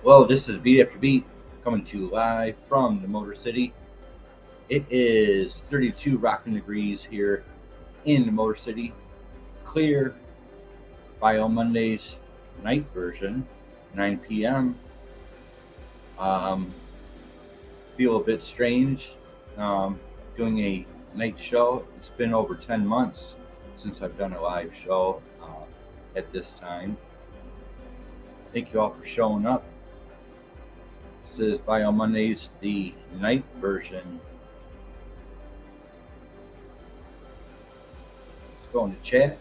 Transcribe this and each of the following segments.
Well, this is Beat After Beat coming to you live from the Motor City. It is 32 rocking degrees here in the Motor City. Clear Mondaze night version, 9 p.m. Um, feel a bit strange doing a night show. It's been over 10 months since I've done a live show at this time. Thank you all for showing up. This is Mondaze, the night version. Let's go into chat.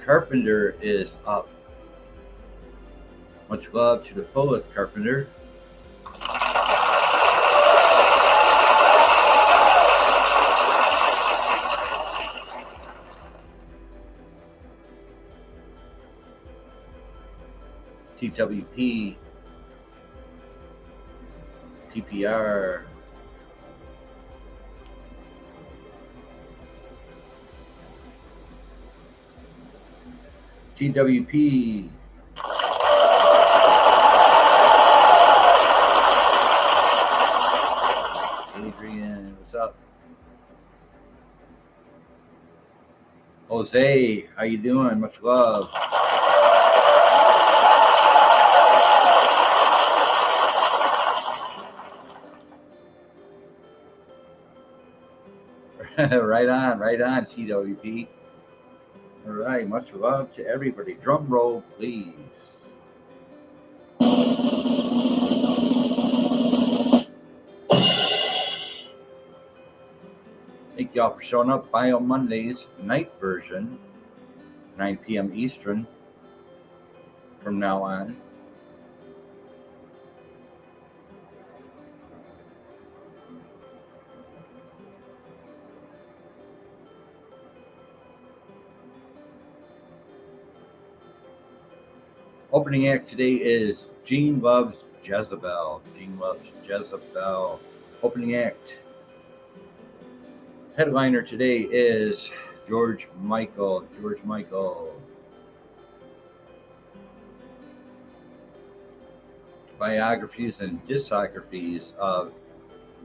Carpenter is up. Much love to the fullest, Carpenter. TWP, PPR, TWP, Adrian, what's up? Jose, how you doing? Much love. right on, TWP. All right, much love to everybody. Drum roll, please. Thank y'all for showing up. Bio Mondays night version, 9 p.m. Eastern from now on. Opening act today is Gene Loves Jezebel. Gene Loves Jezebel. Opening act. Headliner today is George Michael. George Michael. Biographies and discographies of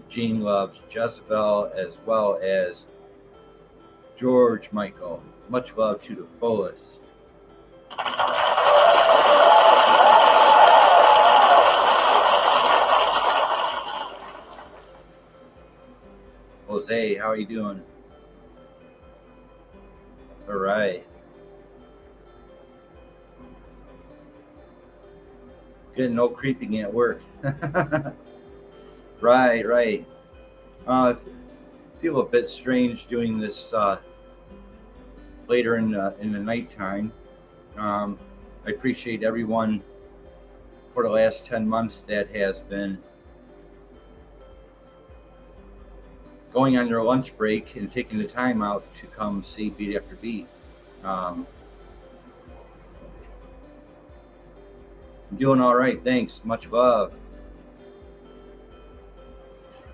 Gene Loves Jezebel as well as George Michael. Much love to the fullest. Jose, how are you doing? All right. Good, no creeping at work. Right. Feel a bit strange doing this later in the nighttime. I appreciate everyone for the last 10 months that has been going on their lunch break and taking the time out to come see Beat After Beat. I'm doing all right, thanks. Much love.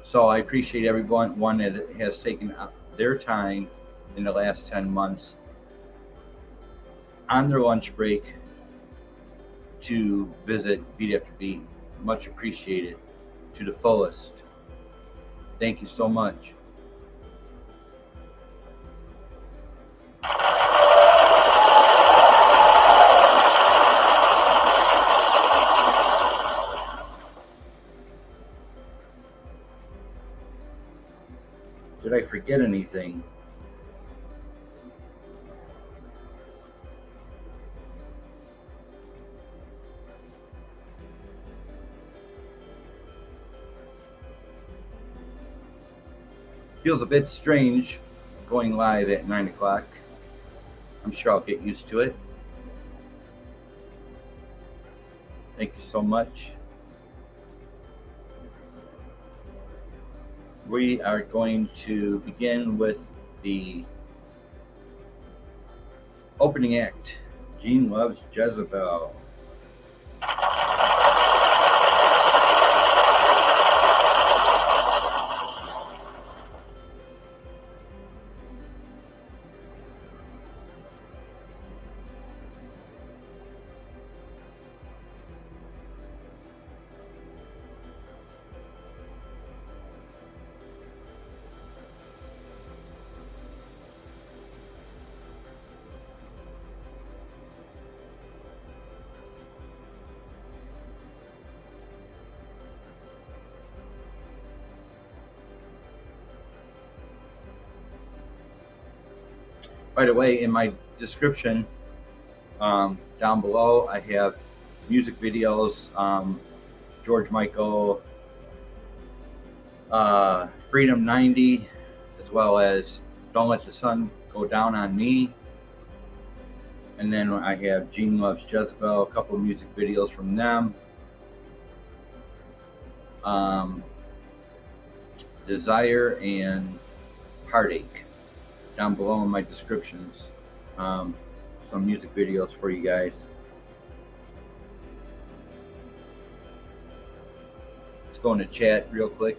So I appreciate everyone that has taken their time in the last 10 months on their lunch break to visit Beat After Beat. Much appreciated to the fullest. Thank you so much. Did I forget anything? Feels a bit strange going live at 9 o'clock. I'm sure I'll get used to it. Thank you so much. We are going to begin with the opening act. Gene Loves Jezebel. By the way, in my description down below, I have music videos, George Michael, Freedom 90, as well as Don't Let the Sun Go Down on Me. And then I have Gene Loves Jezebel, a couple of music videos from them. Desire and Heartache down below in my descriptions. Some music videos for you guys. Let's go into chat real quick.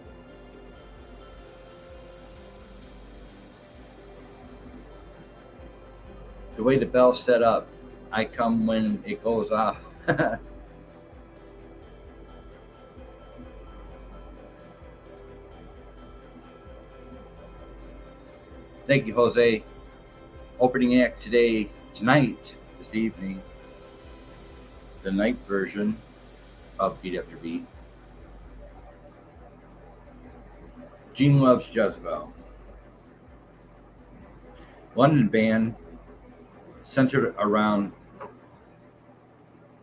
The way the bell's set up, I come when it goes off. Thank you, Jose. Opening act tonight, this evening, the night version of Beat After Beat. Gene Loves Jezebel. London band centered around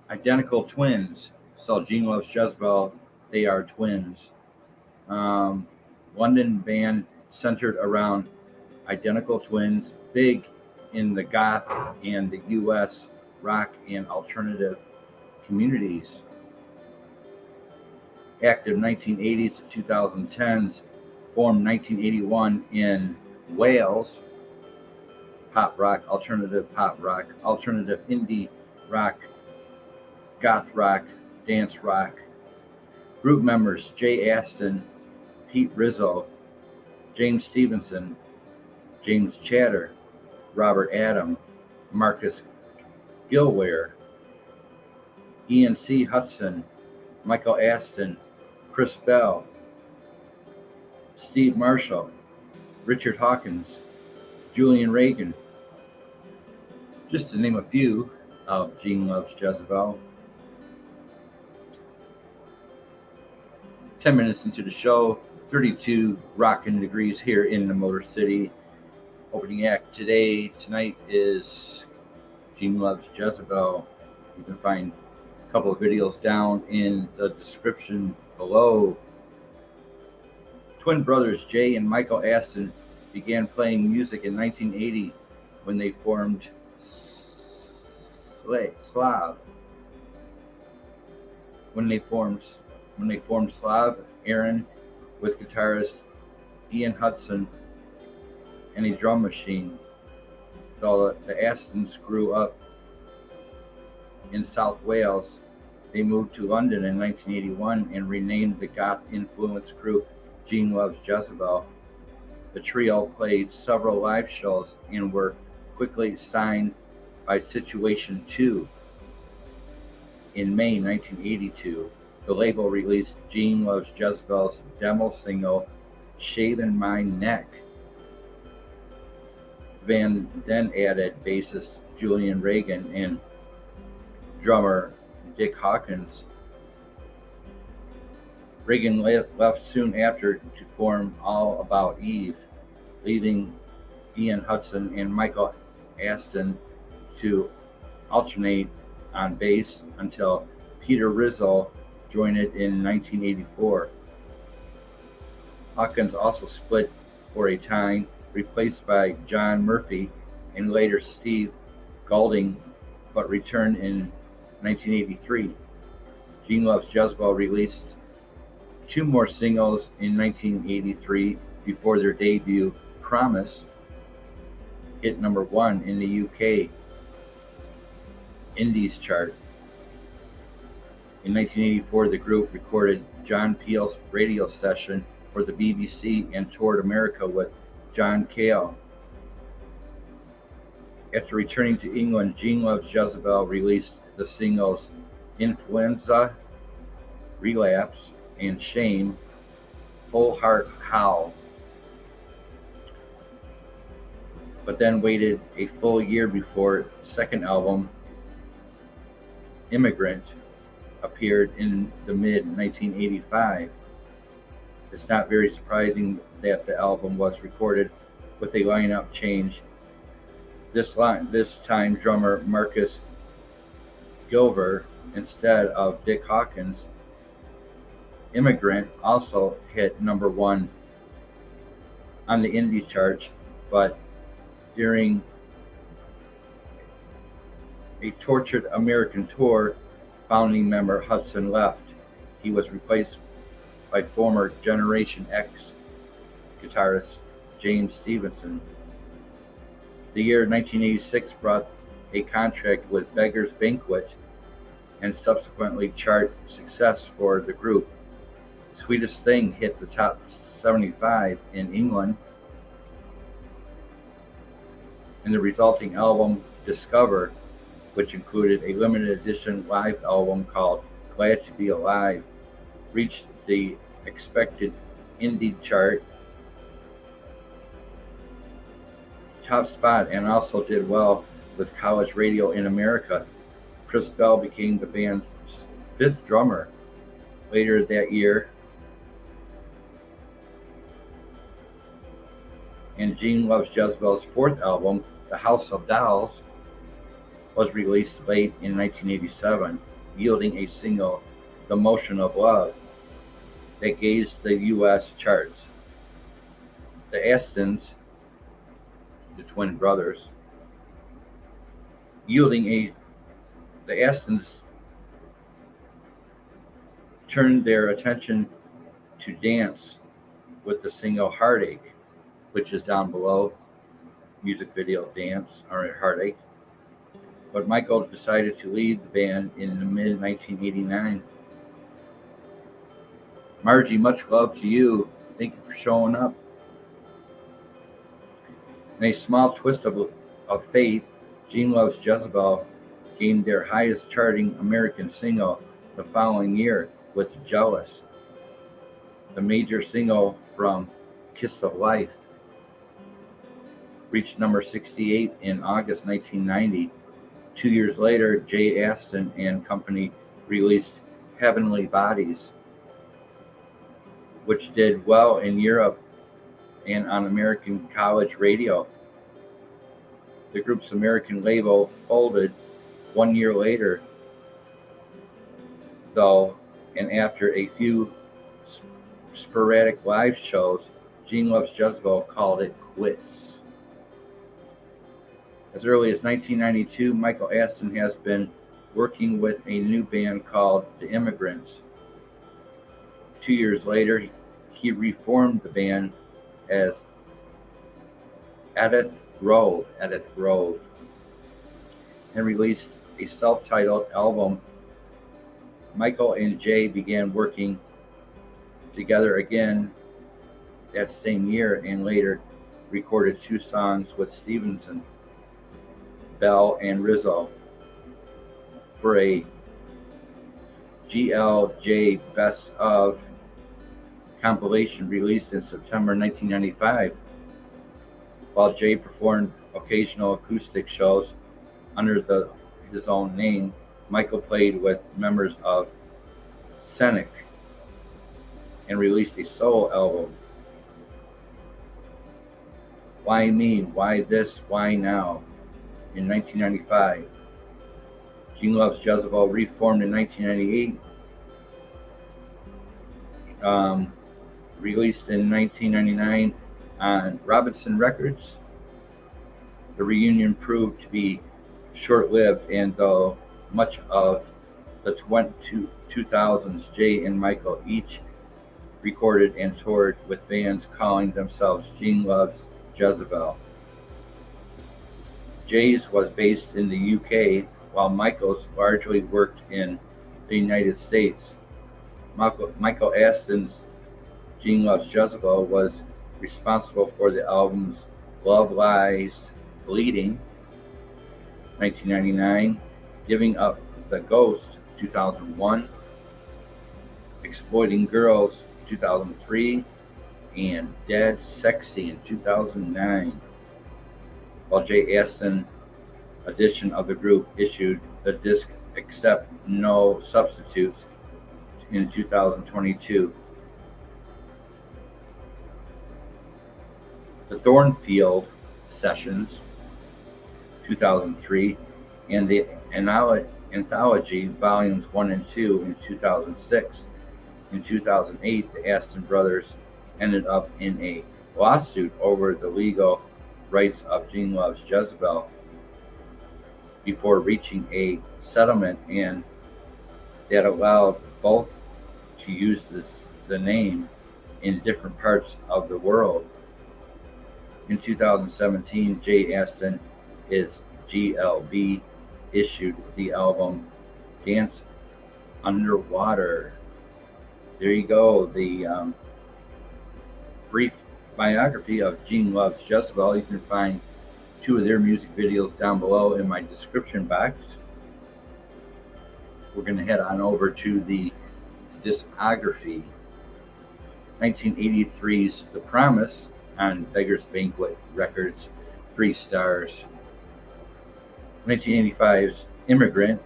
identical twins. So Gene Loves Jezebel, they are twins. London band centered around identical twins, big in the goth and the US rock and alternative communities. Active 1980s to 2010s, formed 1981 in Wales. Pop rock, alternative indie rock, goth rock, dance rock. Group members: Jay Aston, Pete Rizzo, James Stevenson, James Chatter, Robert Adam, Marcus Gilware, Ian C. Hudson, Michael Aston, Chris Bell, Steve Marshall, Richard Hawkins, Julian Reagan, just to name a few of Gene Loves Jezebel. 10 minutes into the show, 32 rockin' degrees here in the Motor City. Opening act tonight is Gene Loves Jezebel. You can find a couple of videos down in the description below. Twin brothers Jay and Michael Aston began playing music in 1980 when they formed Slav. When they formed Slav, Aaron with guitarist Ian Hudson and a drum machine. So the Astons grew up in South Wales. They moved to London in 1981 and renamed the goth-influenced group Gene Loves Jezebel. The trio played several live shows and were quickly signed by Situation 2. In May 1982, the label released Gene Loves Jezebel's demo single, Shaving My Neck. The band then added bassist Julian Reagan and drummer Dick Hawkins. Reagan left soon after to form All About Eve, leaving Ian Hudson and Michael Aston to alternate on bass until Peter Rizzo joined it in 1984. Hawkins also split for a time, replaced by John Murphy and later Steve Goulding, but returned in 1983. Gene Loves Jezebel released 2 more singles in 1983 before their debut, Promise, hit number 1 in the UK Indies chart. In 1984, the group recorded John Peel's radio session for the BBC and toured America with John Cale. After returning to England, Gene Loves Jezebel released the singles Influenza, Relapse, and Shame, Full Heart Howl, but then waited a full year before second album, Immigrant, appeared in the mid-1985. It's not very surprising that the album was recorded with a lineup change This time drummer Marcus Gilver instead of Dick Hawkins. Immigrant also hit #1 on the indie charts, but during a Tortured American tour, founding member Hudson left. He was replaced by former Generation X guitarist James Stevenson. The year 1986 brought a contract with Beggars Banquet and subsequently chart success for the group. Sweetest Thing hit the top 75 in England, and the resulting album, Discover, which included a limited edition live album called Glad to Be Alive, reached the expected indie chart top spot and also did well with college radio in America. Chris Bell became the band's 5th drummer. Later that year, and Gene Loves Jezebel's 4th album, The House of Dolls, was released late in 1987, yielding a single, The Motion of Love, that gazed the U.S. charts. The Astons, the twin brothers, the Astons turned their attention to dance with the single Heartache, which is down below, music video Dance, or Heartache. But Michael decided to leave the band in the mid-1989. Margie, much love to you. Thank you for showing up. In a small twist of fate, Gene Loves Jezebel gained their highest charting American single the following year with Jealous, the major single from Kiss of Life. Reached number 68 in August 1990. 2 years later, Jay Aston and company released Heavenly Bodies, which did well in Europe and on American college radio. The group's American label folded 1 year later, though, and after a few sporadic live shows, Gene Loves Jezebel called it quits. As early as 1992, Michael Aston has been working with a new band called The Immigrants. 2 years later, he reformed the band as Edith Grove, and released a self-titled album. Michael and Jay began working together again that same year and later recorded 2 songs with Stevenson, Bell, and Rizzo for a GLJ Best Of compilation released in September 1995. While Jay performed occasional acoustic shows under his own name, Michael played with members of Scenic and released a solo album, Why Me, Why This, Why Now, in 1995. Gene Loves Jezebel reformed in 1998, released in 1999 on Robinson Records. The reunion proved to be short-lived, and though much of the 2000s, Jay and Michael each recorded and toured with bands calling themselves Gene Loves Jezebel. Jay's was based in the UK, while Michael's largely worked in the United States. Michael Aston's Gene Loves Jezebel was responsible for the albums Love Lies Bleeding, 1999, Giving Up the Ghost, 2001, Exploiting Girls, 2003, and Dead Sexy in 2009. While Jay Aston edition of the group issued the disc Accept No Substitutes in 2022. The Thornfield Sessions 2003, and the Anthology Volumes 1 and 2 in 2006. In 2008, the Aston brothers ended up in a lawsuit over the legal rights of Gene Loves Jezebel before reaching a settlement, and that allowed both to use the name in different parts of the world. In 2017, Jay Aston is GLB issued the album Dance Underwater. There you go, the brief biography of Gene Loves Jezebel. You can find 2 of their music videos down below in my description box. We're going to head on over to the discography. 1983's The Promise on Beggar's Banquet Records, 3 stars. 1985's Immigrant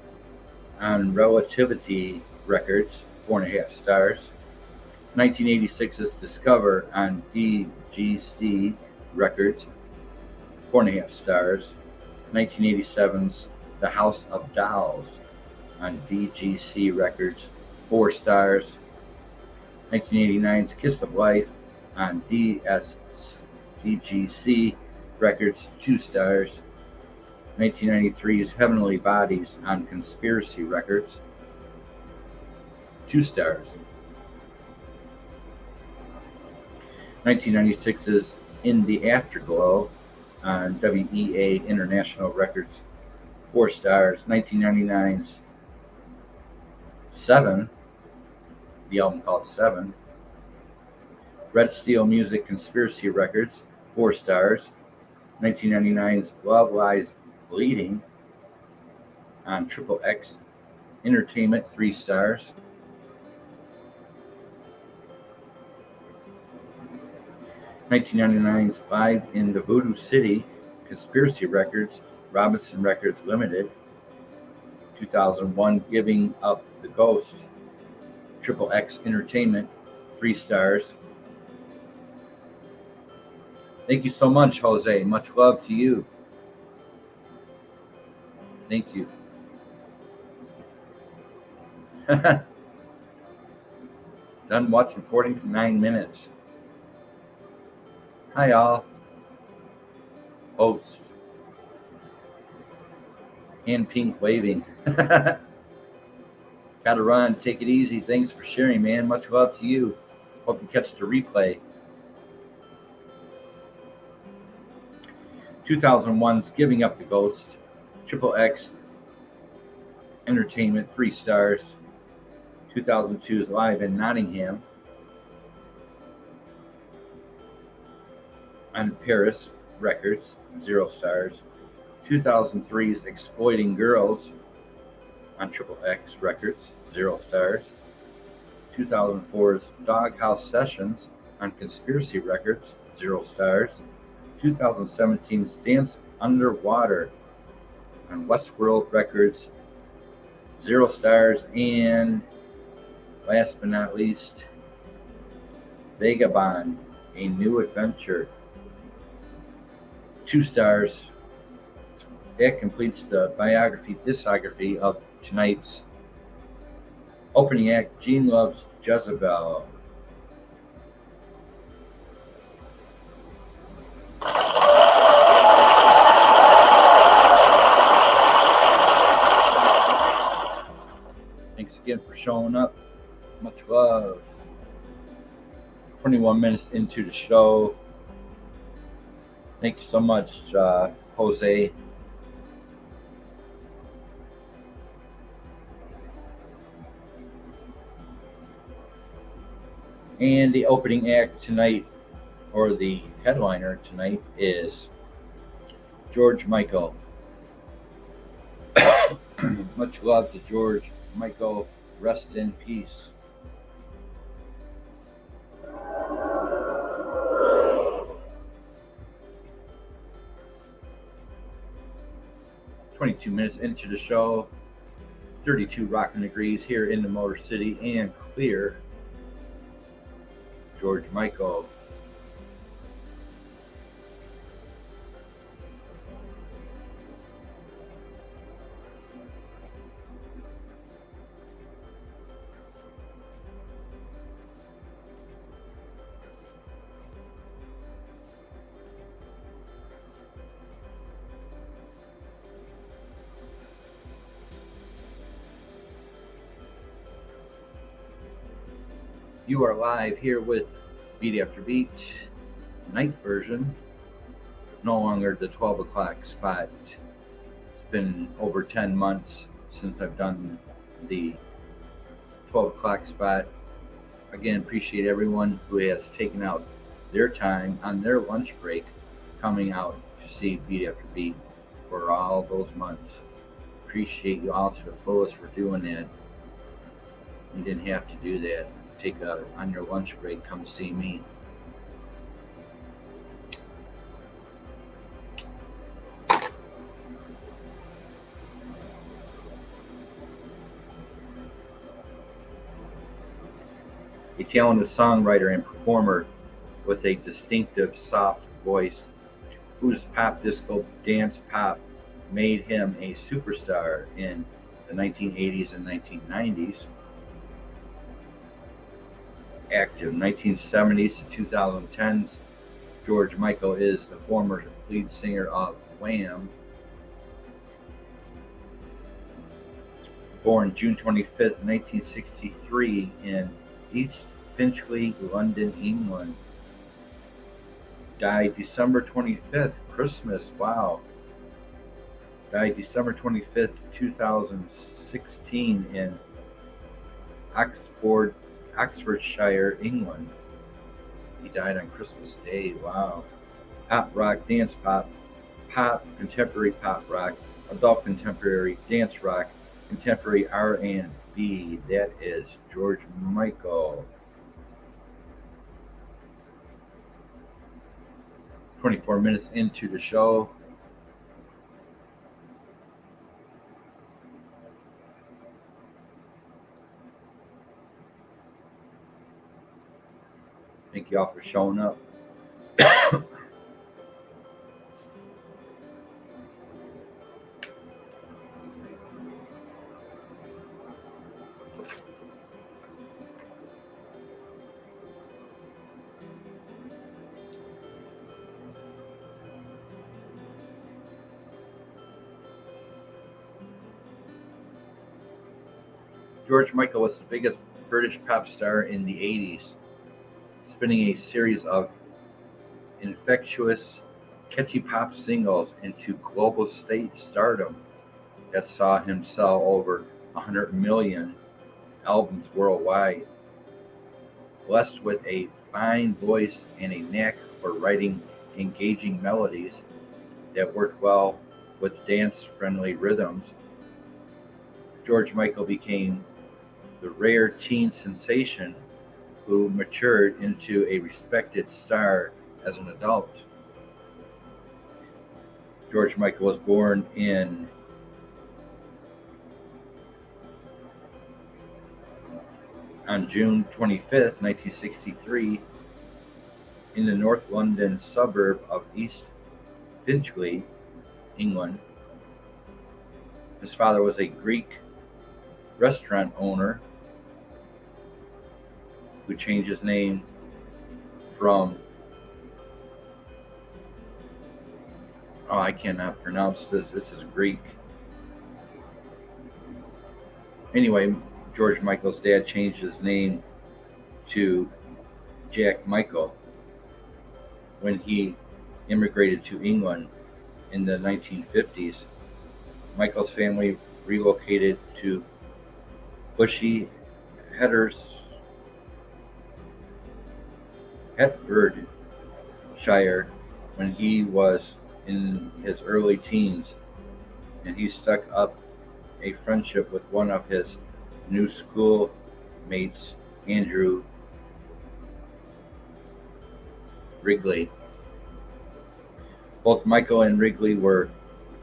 on Relativity Records, 4.5 stars. 1986's Discover on DGC Records, 4.5 stars. 1987's The House of Dolls on DGC Records, 4 stars. 1989's Kiss of Life on DGC Records, 2 stars. 1993's Heavenly Bodies on Conspiracy Records, 2 stars. 1996's In the Afterglow on WEA International Records, 4 stars. 1999's Seven, the album called Seven. Red Steel Music Conspiracy Records, 4 stars. 1999's Love Lies Bleeding on XXX Entertainment, 3 stars. 1999's Live in the Voodoo City Conspiracy Records, Robinson Records Limited. 2001 Giving Up the Ghost, XXX Entertainment, 3 stars. Thank you so much, Jose. Much love to you. Thank you. Done watching 49 minutes. Hi, all. Host. And pink waving. Gotta run. Take it easy. Thanks for sharing, man. Much love to you. Hope you catch the replay. 2001's Giving Up the Ghost, XXX Entertainment, 3 stars. 2002's Live in Nottingham on Paris Records, 0 stars. 2003's Exploiting Girls on XXX Records, 0 stars. 2004's Doghouse Sessions on Conspiracy Records, 0 stars. 2017's Dance Underwater on Westworld Records, 0 stars. And last but not least, Vagabond, A New Adventure, 2 stars. That completes the discography of tonight's opening act, Gene Loves Jezebel. Thanks again for showing up. Much love. 21 minutes into the show. Thank you so much, Jose. And the opening act tonight, or the headliner tonight, is George Michael. Much love to George Michael. Rest in peace. "22 minutes into the show, 32 rocking degrees here in the Motor City and clear. George Michael. You are live here with Beat After Beat, night version, no longer the 12 o'clock spot. It's been over 10 months since I've done the 12 o'clock spot. Again, appreciate everyone who has taken out their time on their lunch break coming out to see Beat After Beat for all those months. Appreciate you all to the fullest for doing that. You didn't have to do that. Take out on your lunch break, come see me. A talented songwriter and performer with a distinctive soft voice whose pop disco dance pop made him a superstar in the 1980s and 1990s. Active 1970s to 2010s, George Michael is the former lead singer of Wham. Born June 25th, 1963 in East Finchley, London, England. Died December 25th, Christmas, wow. Died December 25th, 2016 in Oxfordshire, England. He died on Christmas Day, wow. Pop rock, dance pop, contemporary pop rock, adult contemporary, dance rock, contemporary R&B. That is George Michael. 24 minutes into the show. Thank you all for showing up. George Michael was the biggest British pop star in the 80s, spinning a series of infectious, catchy pop singles into global stardom that saw him sell over 100 million albums worldwide. Blessed with a fine voice and a knack for writing engaging melodies that worked well with dance-friendly rhythms, George Michael became the rare teen sensation who matured into a respected star as an adult. George Michael was born on June 25th, 1963, in the North London suburb of East Finchley, England. His father was a Greek restaurant owner who changed his name from, I cannot pronounce this. This is Greek. Anyway, George Michael's dad changed his name to Jack Michael when he immigrated to England in the 1950s. Michael's family relocated to Bushey, Hertfordshire when he was in his early teens, and he stuck up a friendship with one of his new school mates, Andrew Wrigley. Both Michael and Wrigley were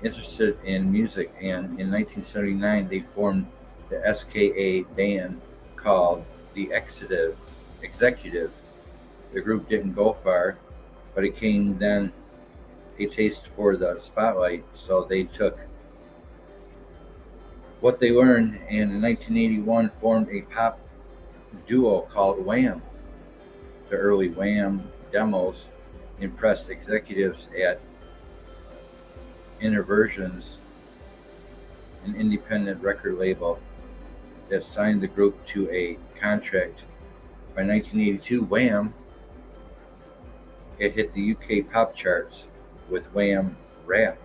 interested in music, and in 1979 they formed the SKA band called the Executive. The group didn't go far, but it came then a taste for the spotlight, so they took what they learned and in 1981 formed a pop duo called Wham. The early Wham demos impressed executives at Inversions, an independent record label that signed the group to a contract By 1982, Wham! It hit the UK pop charts with Wham! Rap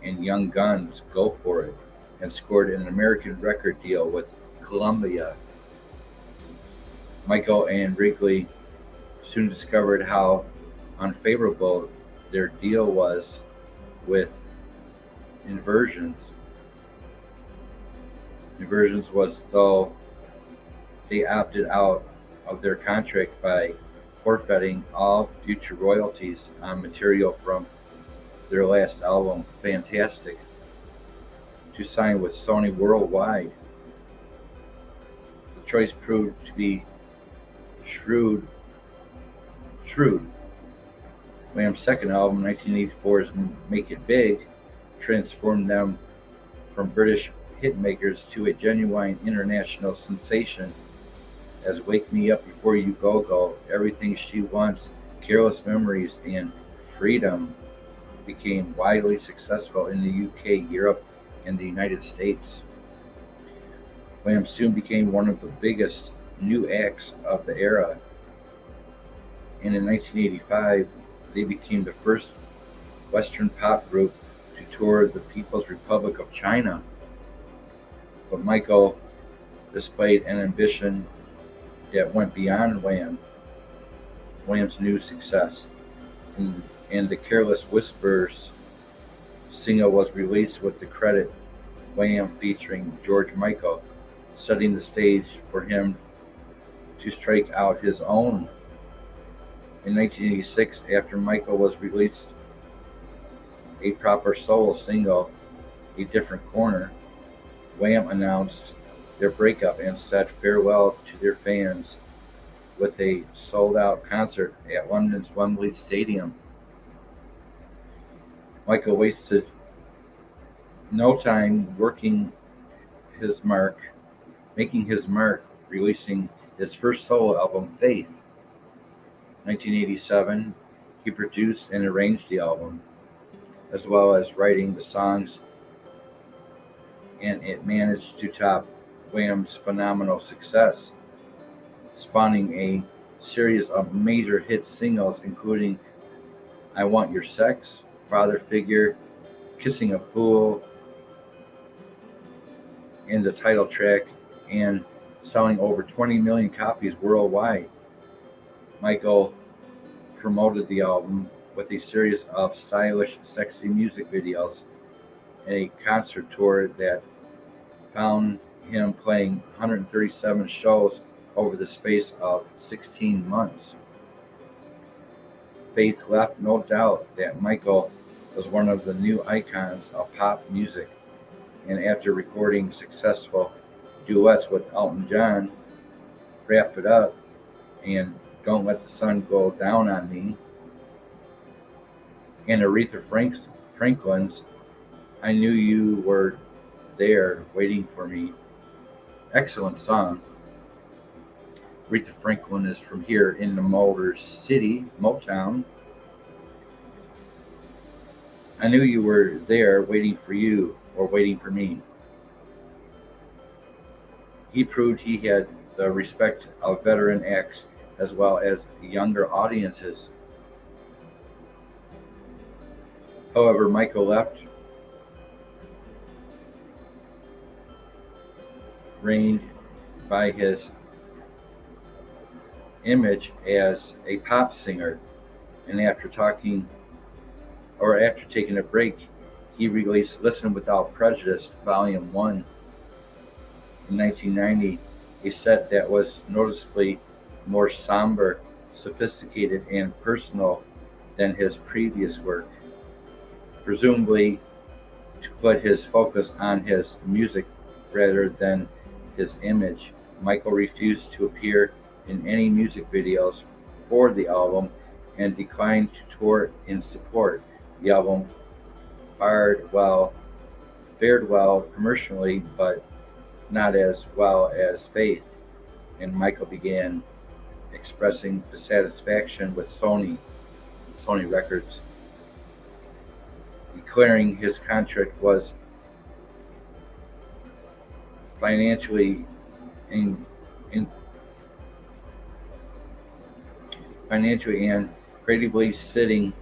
and Young Guns' Go For It, and scored an American record deal with Columbia. Michael and Wrigley soon discovered how unfavorable their deal was with Inversions. Inversions was though they opted out of their contract by forfeiting all future royalties on material from their last album, Fantastic, to sign with Sony Worldwide. The choice proved to be shrewd. Wham's second album, 1984's Make It Big, transformed them from British hitmakers to a genuine international sensation, as Wake Me Up Before You Go Go, Everything She Wants, Careless Memories, and Freedom became widely successful in the UK, Europe, and the United States. Wham soon became one of the biggest new acts of the era, and in 1985 they became the first Western pop group to tour the People's Republic of China. But Michael displayed an ambition that went beyond Wham's new success, and the Careless Whisperers single was released with the credit Wham featuring George Michael, setting the stage for him to strike out his own. In 1986, after Michael was released a proper solo single, A Different Corner, Wham announced their breakup and said farewell to their fans with a sold-out concert at London's Wembley Stadium. Michael wasted no time making his mark, releasing his first solo album, Faith. 1987, he produced and arranged the album, as well as writing the songs, and it managed to top Wham's phenomenal success, spawning a series of major hit singles including I Want Your Sex, Father Figure, Kissing a Fool, and the title track, and selling over 20 million copies worldwide. Michael promoted the album with a series of stylish, sexy music videos and a concert tour that found him playing 137 shows over the space of 16 months. Faith left no doubt that Michael was one of the new icons of pop music, and after recording successful duets with Elton John, Wrap It Up, and Don't Let the Sun Go Down on Me, and Aretha Franklin's I Knew You Were There Waiting for Me. Excellent song. Aretha Franklin is from here in the Motor City, Motown. I Knew You Were There Waiting for You, or Waiting for Me. He proved he had the respect of veteran acts as well as younger audiences. However, Michael left reigned by his image as a pop singer, and after taking a break, he released Listen Without Prejudice Volume 1 in 1990, a set that was noticeably more somber, sophisticated, and personal than his previous work, presumably to put his focus on his music rather than his image. Michael refused to appear in any music videos for the album and declined to tour in support. The album fared well commercially, but not as well as Faith, and Michael began expressing dissatisfaction with Sony Records, declaring his contract was financially financially and creatively stiffing,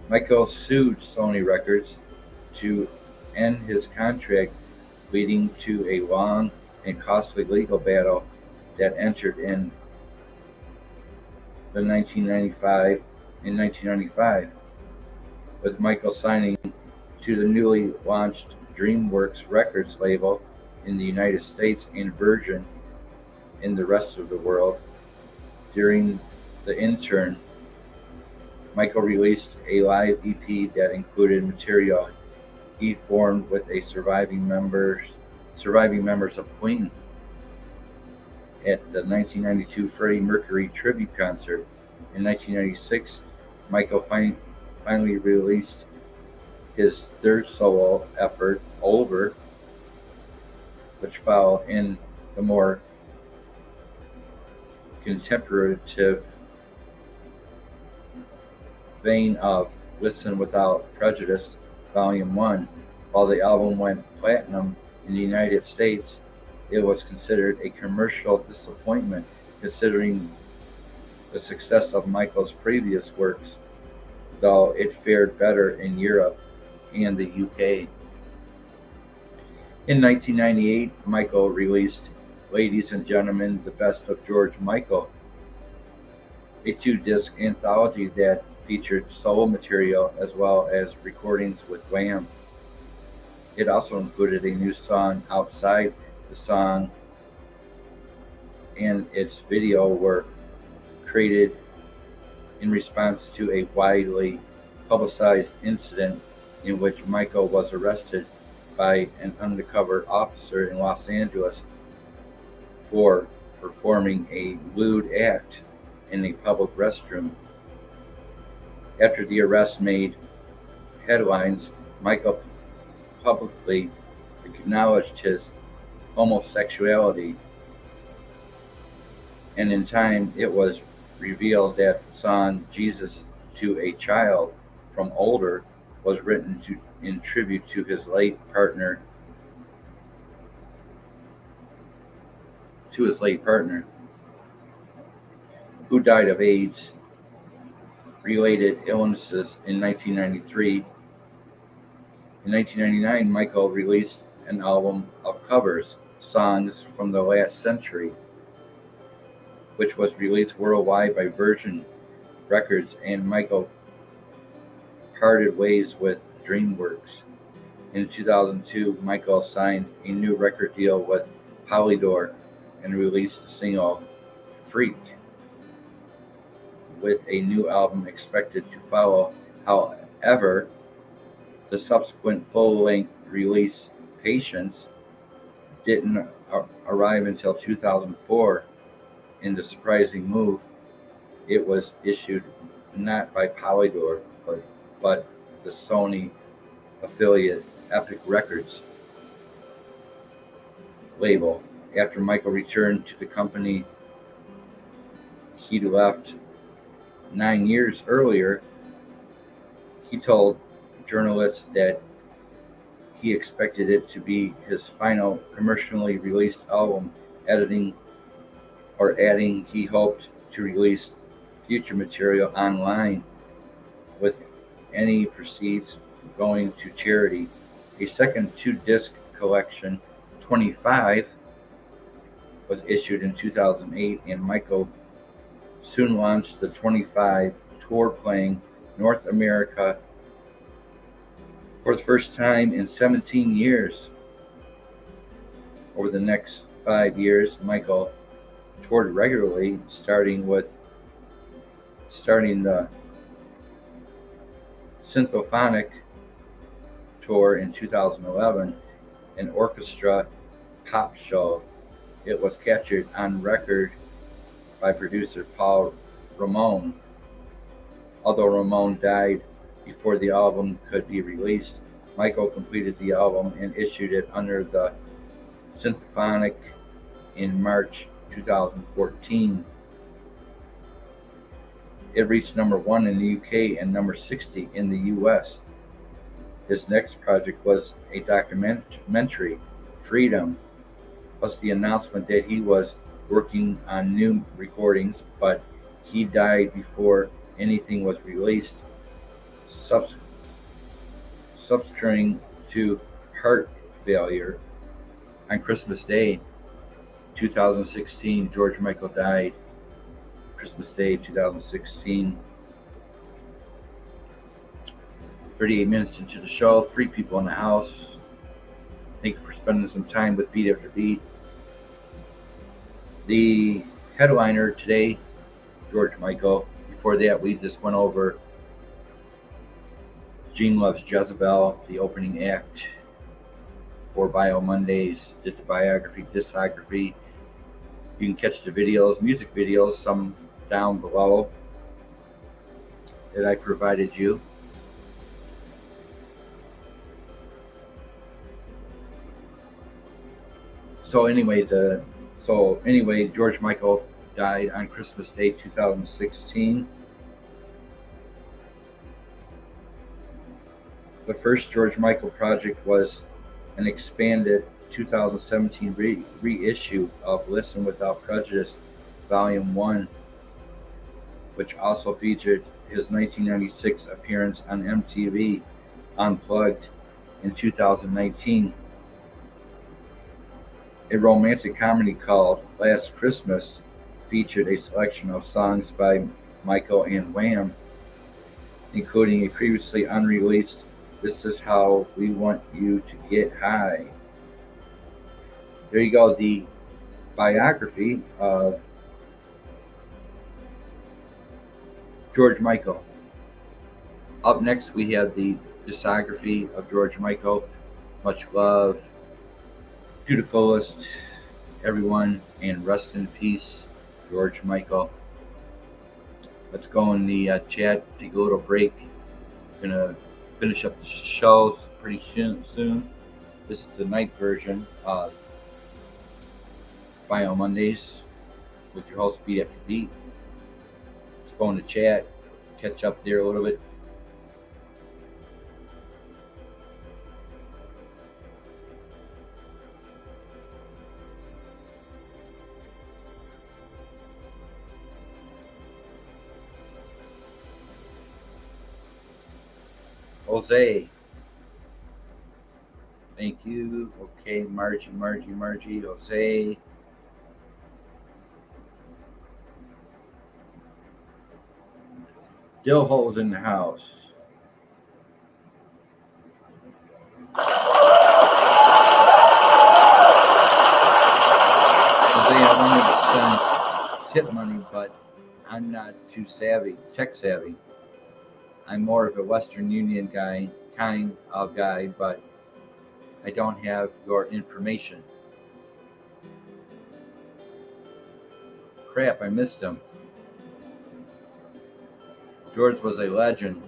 Michael sued Sony Records to end his contract, leading to a long and costly legal battle that entered in 1995, with Michael signing to the newly launched DreamWorks Records label in the United States and Virgin in the rest of the world. During the interim, Michael released a live EP that included material he formed with surviving members of Queen at the 1992 Freddie Mercury tribute concert. In 1996, Michael finally released his third solo effort, Over, which followed in the more contemplative vein of Listen Without Prejudice, Volume 1. While the album went platinum in the United States, it was considered a commercial disappointment considering the success of Michael's previous works, though it fared better in Europe and the UK. In 1998, Michael released Ladies and Gentlemen, The Best of George Michael, a 2-disc anthology that featured solo material as well as recordings with Wham. It also included a new song. Outside. The song and its video were created in response to a widely publicized incident in which Michael was arrested by an undercover officer in Los Angeles for performing a lewd act in a public restroom. After the arrest made headlines, Michael publicly acknowledged his homosexuality, and in time it was revealed that the song Jesus to a Child from Older was written in tribute to his late partner, who died of AIDS-related illnesses in 1993. In 1999, Michael released an album of covers, Songs from the Last Century, which was released worldwide by Virgin Records, and Michael parted ways with DreamWorks. In 2002, Michael signed a new record deal with Polydor and released the single Freak, with a new album expected to follow. However, the subsequent full-length release, Patience, didn't arrive until 2004. In the surprising move, it was issued not by Polydor, but the Sony affiliate Epic Records label. After Michael returned to the company he'd left 9 years earlier, he told journalists that he expected it to be his final commercially released album, adding he hoped to release future material online, with any proceeds going to charity. A second 2-disc collection, 25, was issued in 2008, and Michael soon launched the 25 tour, playing North America for the first time in 17 years. Over the next 5 years, Michael toured regularly, starting the Symphonic tour in 2011, an orchestra pop show. It was captured on record by producer Paul Ramon. Although Ramon died before the album could be released, Michael completed the album and issued it under the Symphonic in March 2014. It reached number 1 in the UK and number 60 in the US. His next project was a documentary, Freedom, plus the announcement that he was working on new recordings, but he died before anything was released, succumbing to heart failure on Christmas Day, 2016. George Michael died Christmas Day, 2016. 38 minutes into the show, 3 people in the house. Thank you for spending some time with Beat After Beat. The headliner today, George Michael. Before that, we just went over Gene Loves Jezebel, the opening act for Mondaze. Did the biography, discography. You can catch the videos, music videos, some down below that I provided you. So anyway, George Michael died on Christmas Day, 2016. The first George Michael project was an expanded 2017 reissue of Listen Without Prejudice, Volume 1, which also featured his 1996 appearance on MTV Unplugged in 2019. A romantic comedy called Last Christmas featured a selection of songs by Michael and Wham, including a previously unreleased This Is How We Want You to Get High. There you go, the biography of George Michael. Up next, we have the discography of George Michael. Much love to the fullest, everyone, and rest in peace, George Michael. Let's go in the chat, take a little break. Gonna finish up the show pretty soon. This is the night version of Mondaze with your host, Beat After Beat. Let's go in the chat, catch up there a little bit. Jose, thank you. Okay, Margie, Jose. Dill holes in the house. Jose, I wanted to send tip money, but I'm not too tech savvy. I'm more of a Western Union kind of guy, but I don't have your information. Crap, I missed him. George was a legend.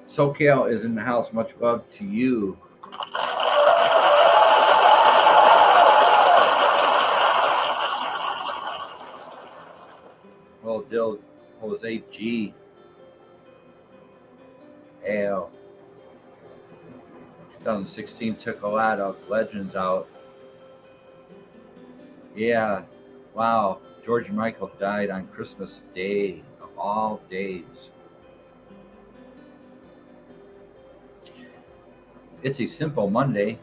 SoCal is in the house. Much love to you. Well, Dill, Jose G. Al. 2016 took a lot of legends out. Yeah, wow. George Michael died on Christmas Day, of all days. It's a simple Monday.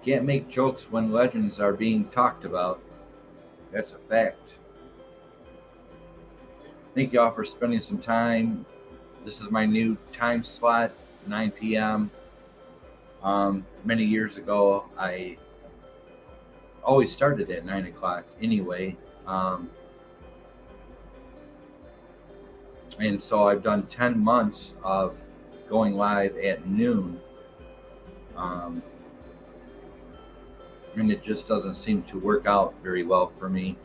Can't make jokes when legends are being talked about. That's a fact. Thank y'all for spending some time. This is my new time slot, 9 p.m. Many years ago, I always started at 9 o'clock anyway. And so I've done 10 months of going live at noon. And it just doesn't seem to work out very well for me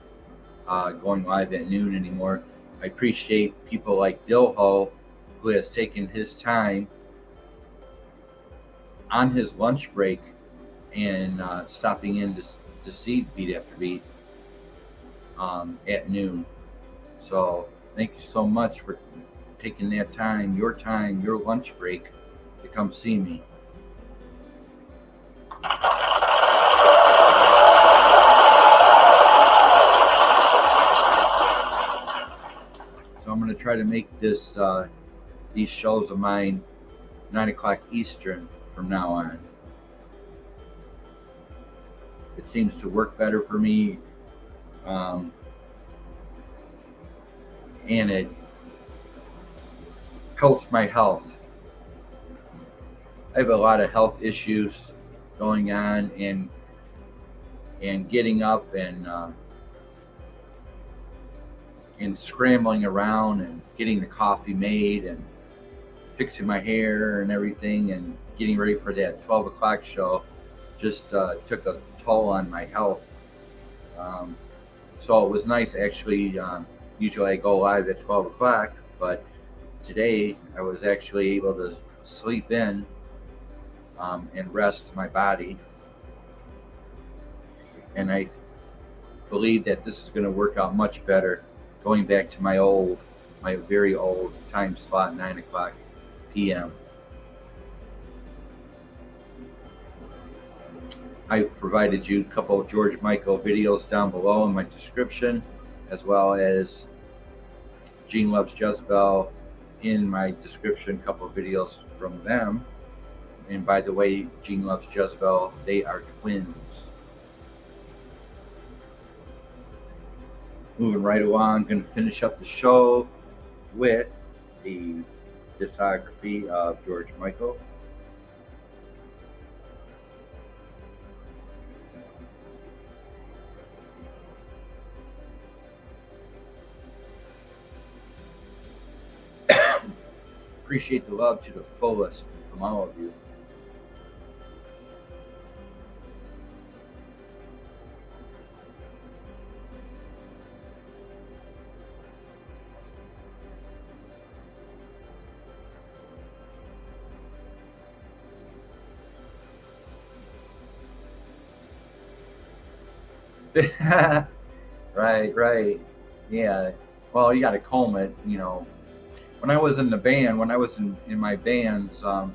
going live at noon anymore. I appreciate people like Dilho, who has taken his time on his lunch break and stopping in to see Beat After Beat at noon. So thank you so much for taking that time, your lunch break, to come see me. So I'm going to try to make these shows of mine 9 o'clock Eastern from now on. It seems to work better for me, and it helps my health. I have a lot of health issues going on, and getting up and scrambling around and getting the coffee made and fixing my hair and everything and getting ready for that 12 o'clock show just took a toll on my health. So it was nice, actually. Usually I go live at 12 o'clock, but today I was actually able to sleep in and rest my body. And I believe that this is going to work out much better, going back to my very old time slot, 9 o'clock p.m. I've provided you a couple of George Michael videos down below in my description, as well as Gene Loves Jezebel in my description, a couple of videos from them. And by the way, Gene Loves Jezebel, they are twins. Moving right along, I'm going to finish up the show with the discography of George Michael. Appreciate the love to the fullest from all of you. Right. Yeah. Well, you got to comb it, When I was in the band, when I was in my bands a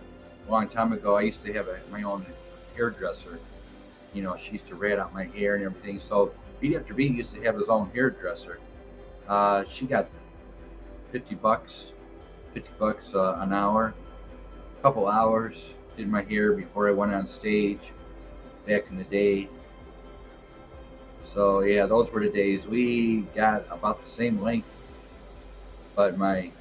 long time ago, I used to have my own hairdresser. She used to rat out my hair and everything. So Beat After Beat used to have his own hairdresser. She got $50 an hour, a couple hours. Did my hair before I went on stage back in the day. So yeah, those were the days. We got about the same length, but my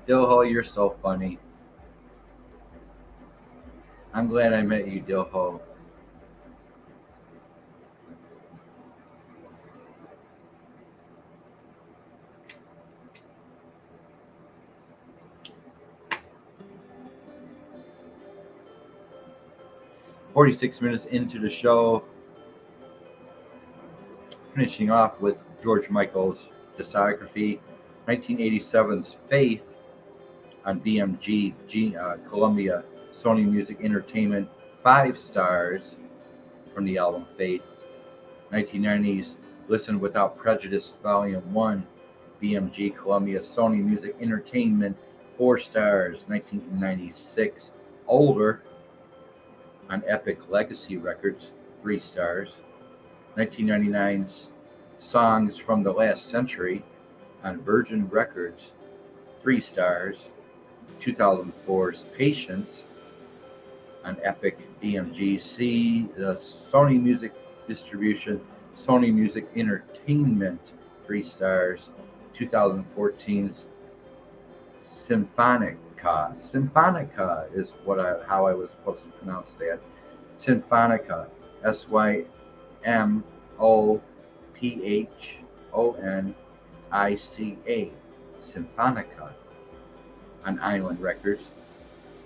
Dilho, you're so funny. I'm glad I met you, Dilho. "46 minutes into the show, finishing off with George Michael's discography, 1987's Faith on BMG, Columbia, Sony Music Entertainment, 5 stars from the album Faith. 1990's Listen Without Prejudice, Volume 1, BMG, Columbia, Sony Music Entertainment, 4 stars. 1996 Older on Epic Legacy Records, 3 stars. 1999's Songs from the Last Century on Virgin Records, 3 stars. 2004's Patience on Epic BMG, the Sony Music Distribution, Sony Music Entertainment, 3 stars. 2014's Symphonica is how I was supposed to pronounce that. Symphonica, SYMPHONICA, Symphonica on Island Records,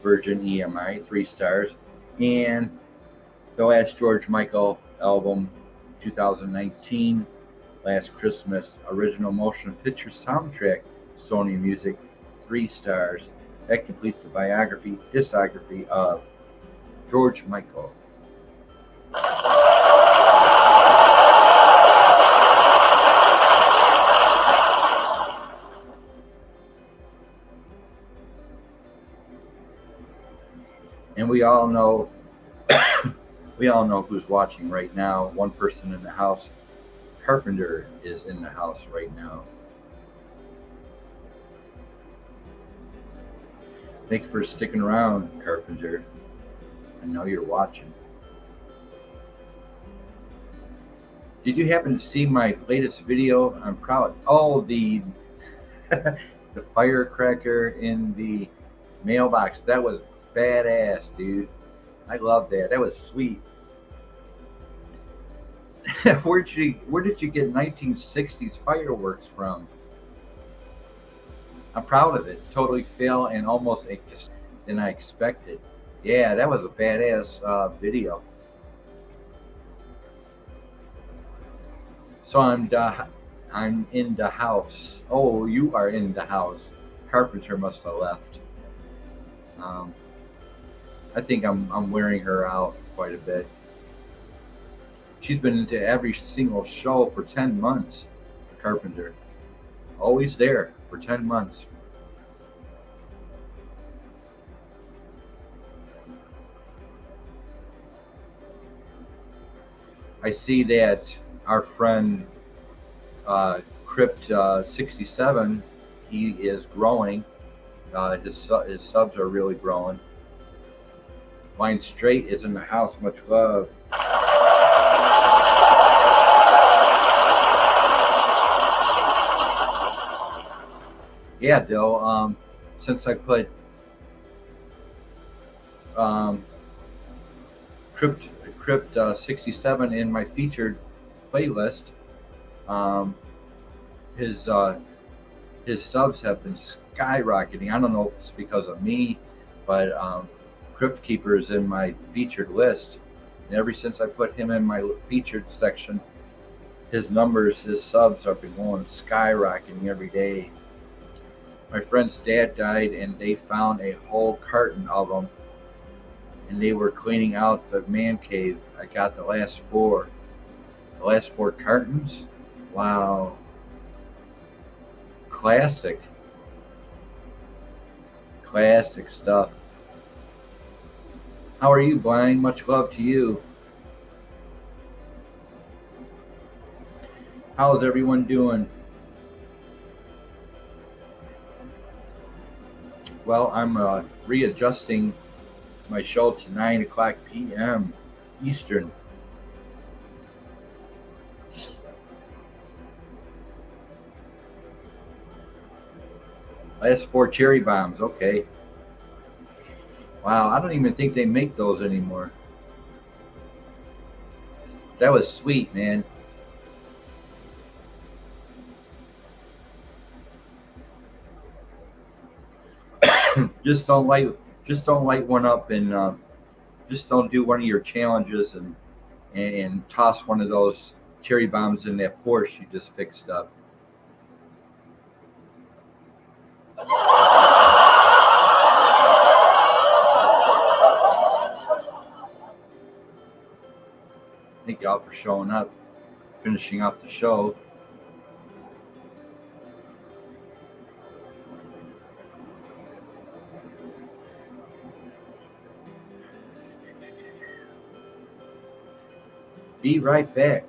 Virgin EMI, 3 stars. And the last George Michael album, 2019, Last Christmas, original motion picture soundtrack, Sony Music, 3 stars. That completes the discography of George Michael. And we all know we all know who's watching right now. One person in the house. Carpenter is in the house right now. Thank you for sticking around, Carpenter. I know you're watching. Did you happen to see my latest video? I'm proud. Oh, the the firecracker in the mailbox. That was badass, dude. I love that. That was sweet. Where did you get 1960s fireworks from? I'm proud of it. Totally fail and almost than I expected. Yeah, that was a badass video. So I'm in the house. Oh, you are in the house. Carpenter must have left. I think I'm wearing her out quite a bit. She's been into every single show for 10 months. Carpenter, always there for 10 months. I see that our friend Crypt 67, he is growing. His subs are really growing. Mine Straight is in the house. Much love. Yeah, Dill. Since I put Crypt 67 in my featured playlist, his subs have been skyrocketing. I don't know if it's because of me, but Crypt Keeper is in my featured list. And ever since I put him in my featured section, his numbers, his subs have been going skyrocketing every day. My friend's dad died, and they found a whole carton of them, and they were cleaning out the man cave. I got the last four cartons. Wow. Classic stuff. How are you, Blind? Much love to you. How's everyone doing? Well, I'm readjusting my show to 9 o'clock p.m. Eastern. Last four cherry bombs. Okay. Wow, I don't even think they make those anymore. That was sweet, man. Just don't light one up, and just don't do one of your challenges and toss one of those cherry bombs in that Porsche you just fixed up. Thank y'all for showing up, finishing up the show. Be right back.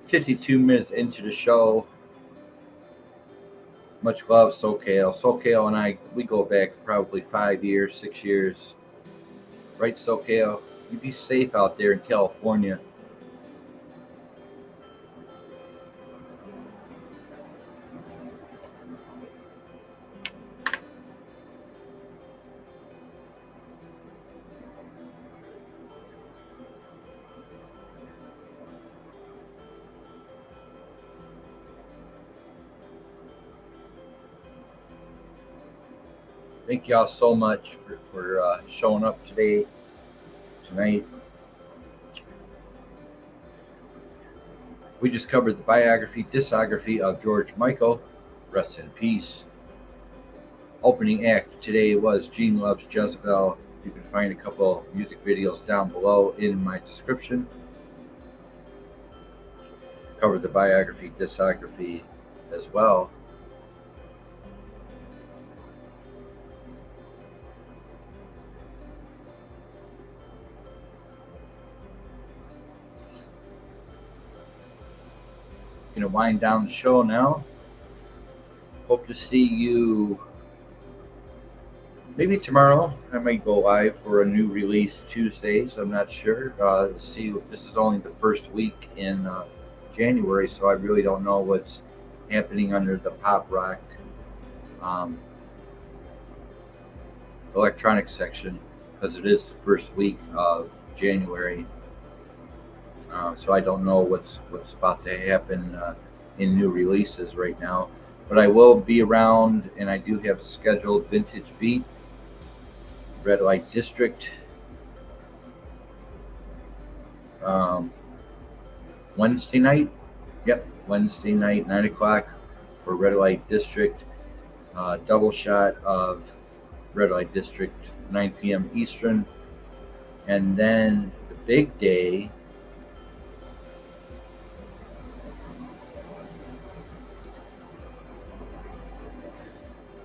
$52 minutes into the show. Much love, SoCal. SoCal and I, we go back probably 5 years, 6 years. Right, SoCal? You be safe out there in California. Thank y'all so much for showing up tonight. We just covered the discography of George Michael. Rest in peace. Opening act today was Gene Loves Jezebel You can find a couple music videos down below in my description. Cover the biography, discography as well. Gonna wind down the show now. Hope to see you maybe tomorrow. I might go live for a new release Tuesdays. I'm not sure. See, this is only the first week in January, so I really don't know what's happening under the pop rock electronic section, because it is the first week of January. So I don't know what's about to happen in new releases right now. But I will be around, and I do have scheduled Vintage Beat, Red Light District, Wednesday night. Yep, Wednesday night, 9 o'clock for Red Light District. Double shot of Red Light District, 9 p.m. Eastern. And then the big day,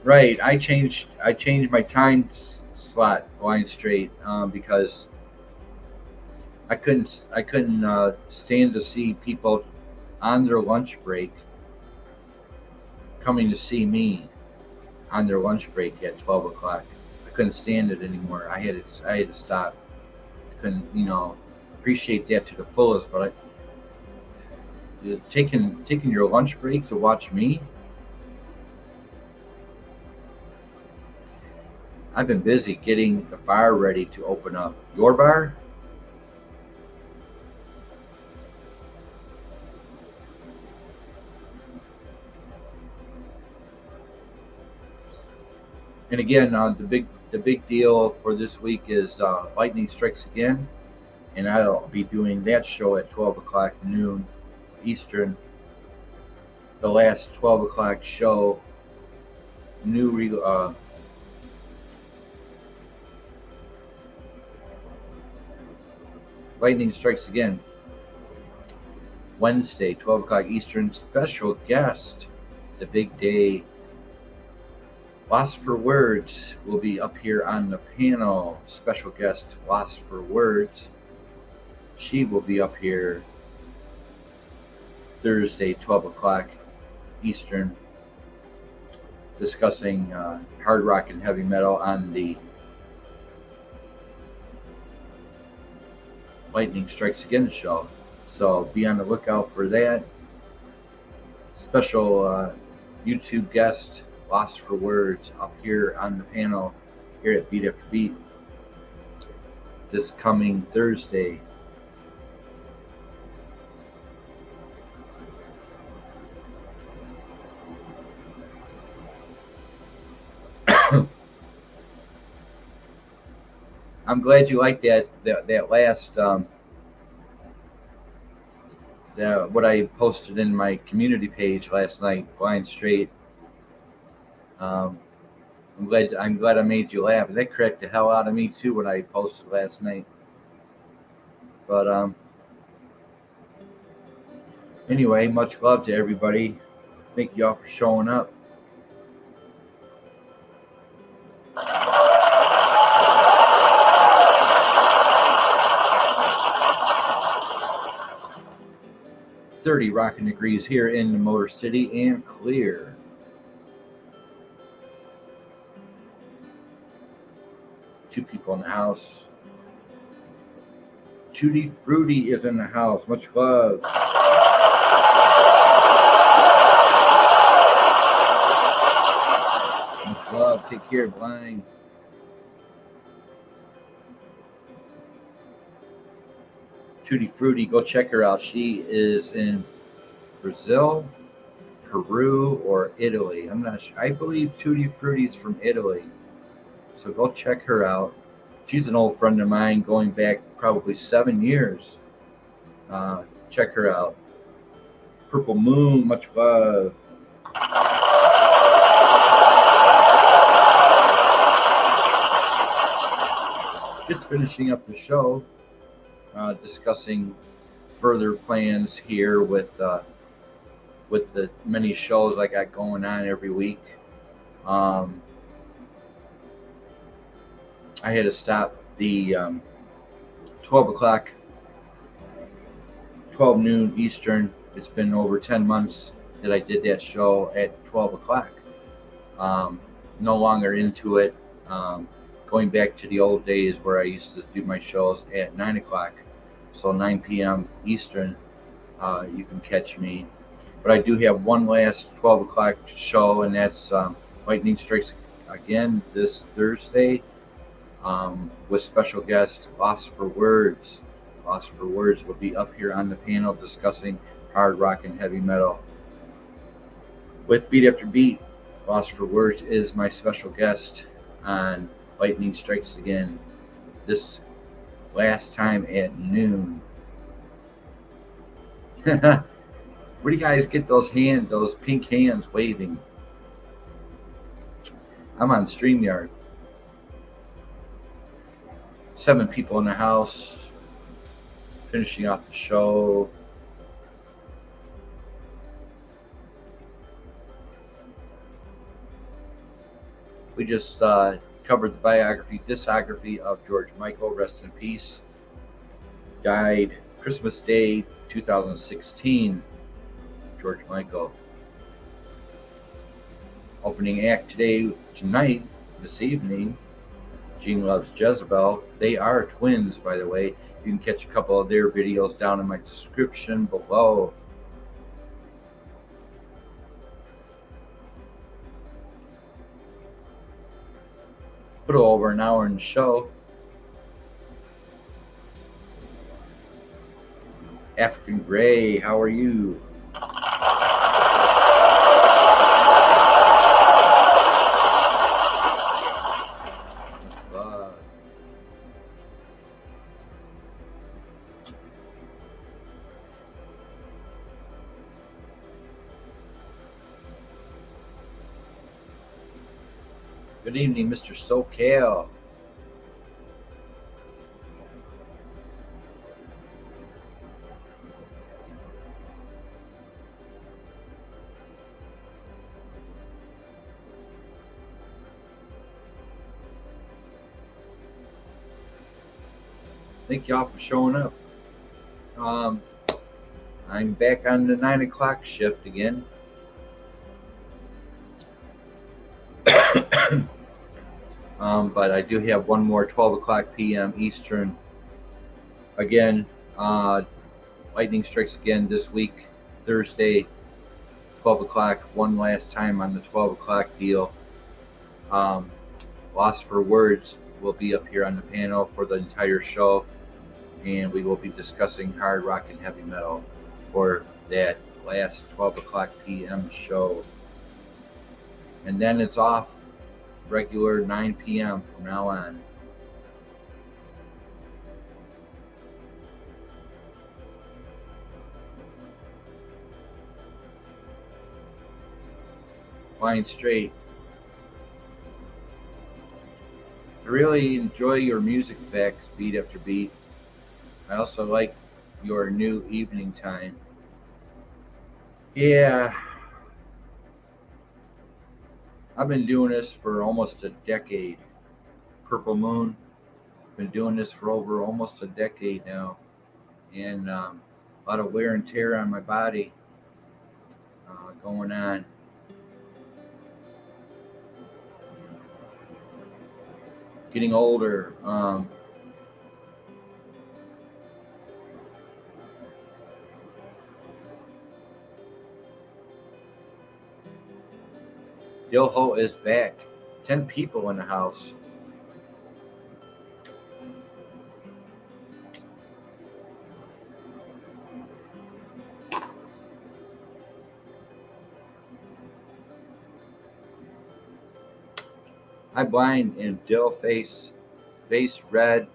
right, I changed my time slot going straight because I couldn't stand to see people on their lunch break coming to see me on their lunch break at 12 o'clock. I couldn't stand it anymore. I had to stop. I couldn't, appreciate that to the fullest, but taking your lunch break to watch me. I've been busy getting the bar ready to open up. Your bar? And again, the big deal for this week is Lightning Strikes Again, and I'll be doing that show at 12 o'clock noon Eastern. The last 12 o'clock show, Lightning Strikes Again, Wednesday, 12 o'clock Eastern. Special guest, the big day, Lost for Words, will be up here on the panel. Special guest, Lost for Words. She will be up here Thursday, 12 o'clock Eastern, discussing hard rock and heavy metal on the Lightning Strikes Again show. So be on the lookout for that. Special YouTube guest, Lost for Words, up here on the panel here at Beat After Beat this coming Thursday. I'm glad you liked that last what I posted in my community page last night, Blind Straight. I'm glad I made you laugh. That cracked the hell out of me too when I posted last night. But anyway, much love to everybody. Thank y'all for showing up. .30 rocking degrees here in the Motor City and clear. Two people in the house. Tutti Frutti is in the house. Much love. Much love. Take care, Blind. Tutti Frutti, go check her out. She is in Brazil, Peru, or Italy. I'm not sure. I believe Tutti Frutti is from Italy. So go check her out. She's an old friend of mine going back probably 7 years. Check her out. Purple Moon, much love. Just finishing up the show, discussing further plans here with the many shows I got going on every week. I had to stop the 12 o'clock, 12 noon Eastern. It's been over 10 months that I did that show at 12 o'clock. No longer into it. Going back to the old days where I used to do my shows at 9 o'clock. So 9 p.m. Eastern, you can catch me. But I do have one last 12 o'clock show, and that's Lightning Strikes again this Thursday with special guest Lost for Words. Lost for Words will be up here on the panel discussing hard rock and heavy metal. With Beat After Beat, Lost for Words is my special guest on Lightning Strikes Again this last time at noon. Where do you guys get those pink hands waving? I'm on StreamYard. 7 people in the house. Finishing off the show. We just covered the discography of George Michael, rest in peace. Died Christmas Day 2016. George Michael. Opening act this evening, Gene Loves Jezebel. They are twins, by the way. You can catch a couple of their videos down in my description below. A little over an hour in the show. African Gray, how are you? Good evening, Mr. SoCal. Thank y'all for showing up. I'm back on the 9 o'clock shift again. But I do have one more 12 o'clock p.m. Eastern. Again, Lightning Strikes Again this week, Thursday, 12 o'clock, one last time on the 12 o'clock deal. Lost for Words will be up here on the panel for the entire show, and we will be discussing hard rock and heavy metal for that last 12 o'clock p.m. show. And then it's off regular 9 p.m. from now on. Flying Straight. I really enjoy your music facts, Beat After Beat. I also like your new evening time. Yeah. I've been doing this for almost a decade. Purple Moon. Been doing this for over almost a decade now. And a lot of wear and tear on my body going on. Getting older. Yo-Ho is back. 10 people in the house. I'm blind in dill face red,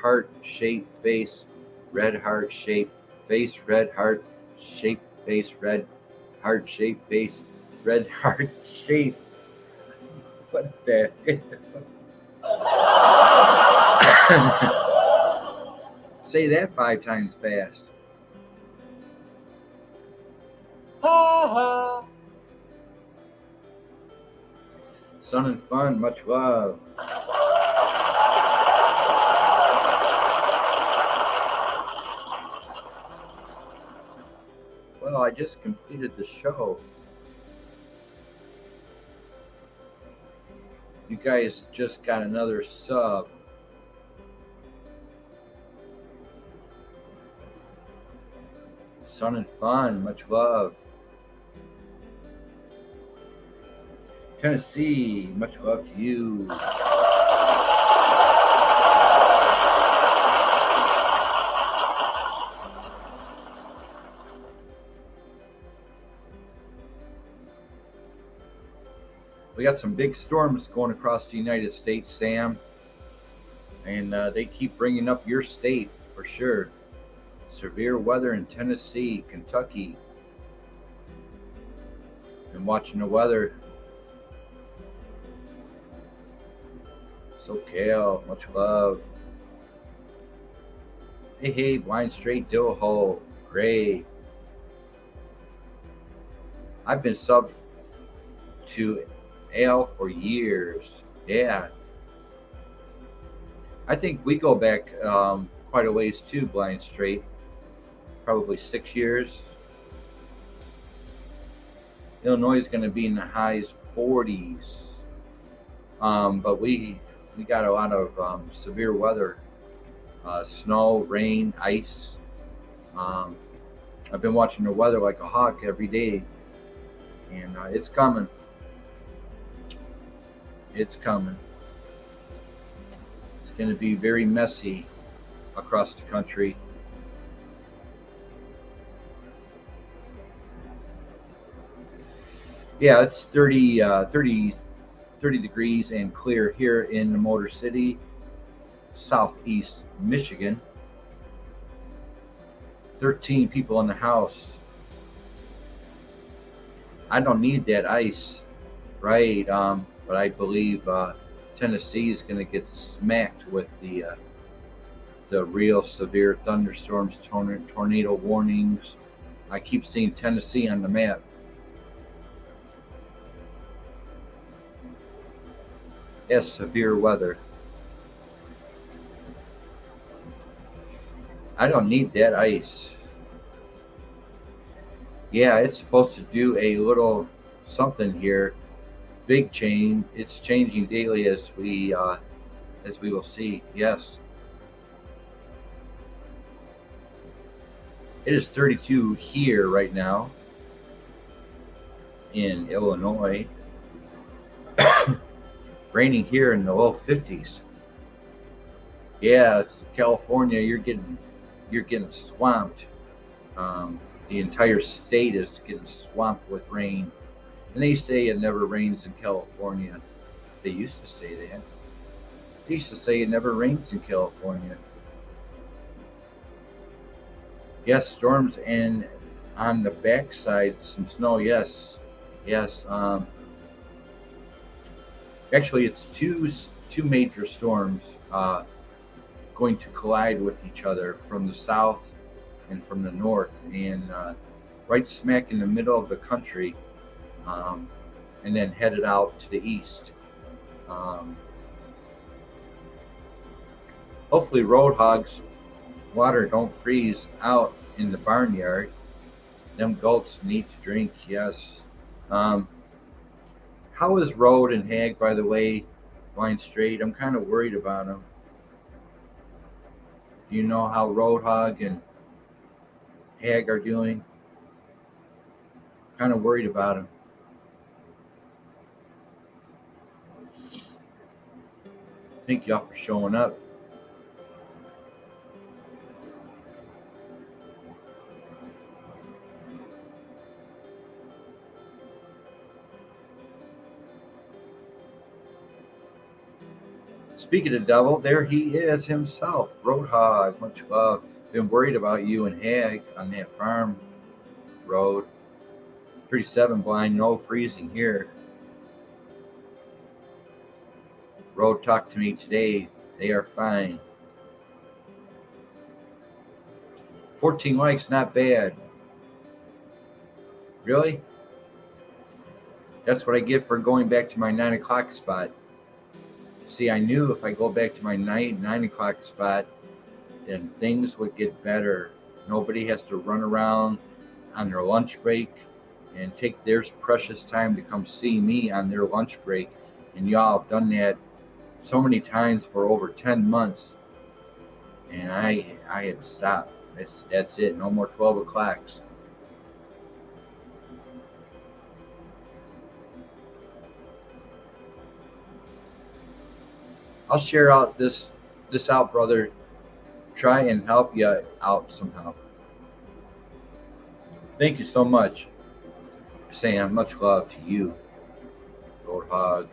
heart shape face, red heart shape face, red heart shape face, red heart shape face, red heart shape. What the? Say that 5 times fast. Ha ha. Sun and fun, much love. Well, I just completed the show. You guys just got another sub. Sun and fun, much love. Tennessee, much love to you. We got some big storms going across the United States, Sam. And they keep bringing up your state for sure. Severe weather in Tennessee, Kentucky. Been watching the weather. SoCal, much love. Hey, blind straight dill hole. Great. I've been subbed to Al for years. Yeah. I think we go back quite a ways too, blind straight. Probably 6 years. Illinois is going to be in the highs 40s. But we got a lot of severe weather. Snow, rain, ice. I've been watching the weather like a hawk every day. And it's coming. It's coming. It's going to be very messy across the country. Yeah, it's 30 degrees and clear here in the Motor City, southeast Michigan. 13 people in the house. I don't need that ice, right? But I believe Tennessee is going to get smacked with the real severe thunderstorms, tornado warnings. I keep seeing Tennessee on the map. Yes, severe weather. I don't need that ice. Yeah, it's supposed to do a little something here. Big change. It's changing daily as we will see. Yes. It is 32 here right now in Illinois. Raining here in the low 50s. Yeah, California, you're getting swamped. The entire state is getting swamped with rain. And they say it never rains in California. They used to say that. They used to say it never rains in California. Yes, storms and on the backside some snow. Yes. Actually, it's two major storms going to collide with each other from the south and from the north, and right smack in the middle of the country, and then headed out to the east. Hopefully, road hogs' water don't freeze out in the barnyard. Them goats need to drink. Yes. How is Road and Hag, by the way, blind straight? I'm kind of worried about them. Do you know how Roadhog and Hag are doing? Kind of worried about them. Thank y'all for showing up. Speaking of the devil, there he is himself, Roadhog. Much love. Been worried about you and Hag on that farm road. 37 blind, no freezing here. Road talked to me today. They are fine. 14 likes, not bad. Really? That's what I get for going back to my 9 o'clock spot. See, I knew if I go back to my 9 o'clock spot, then things would get better. Nobody has to run around on their lunch break and take their precious time to come see me on their lunch break. And y'all have done that so many times for over 10 months. And I had to stop. That's it. No more 12 o'clocks. I'll share out this out, brother. Try and help you out somehow. Thank you so much, Sam. Much love to you, Roadhog.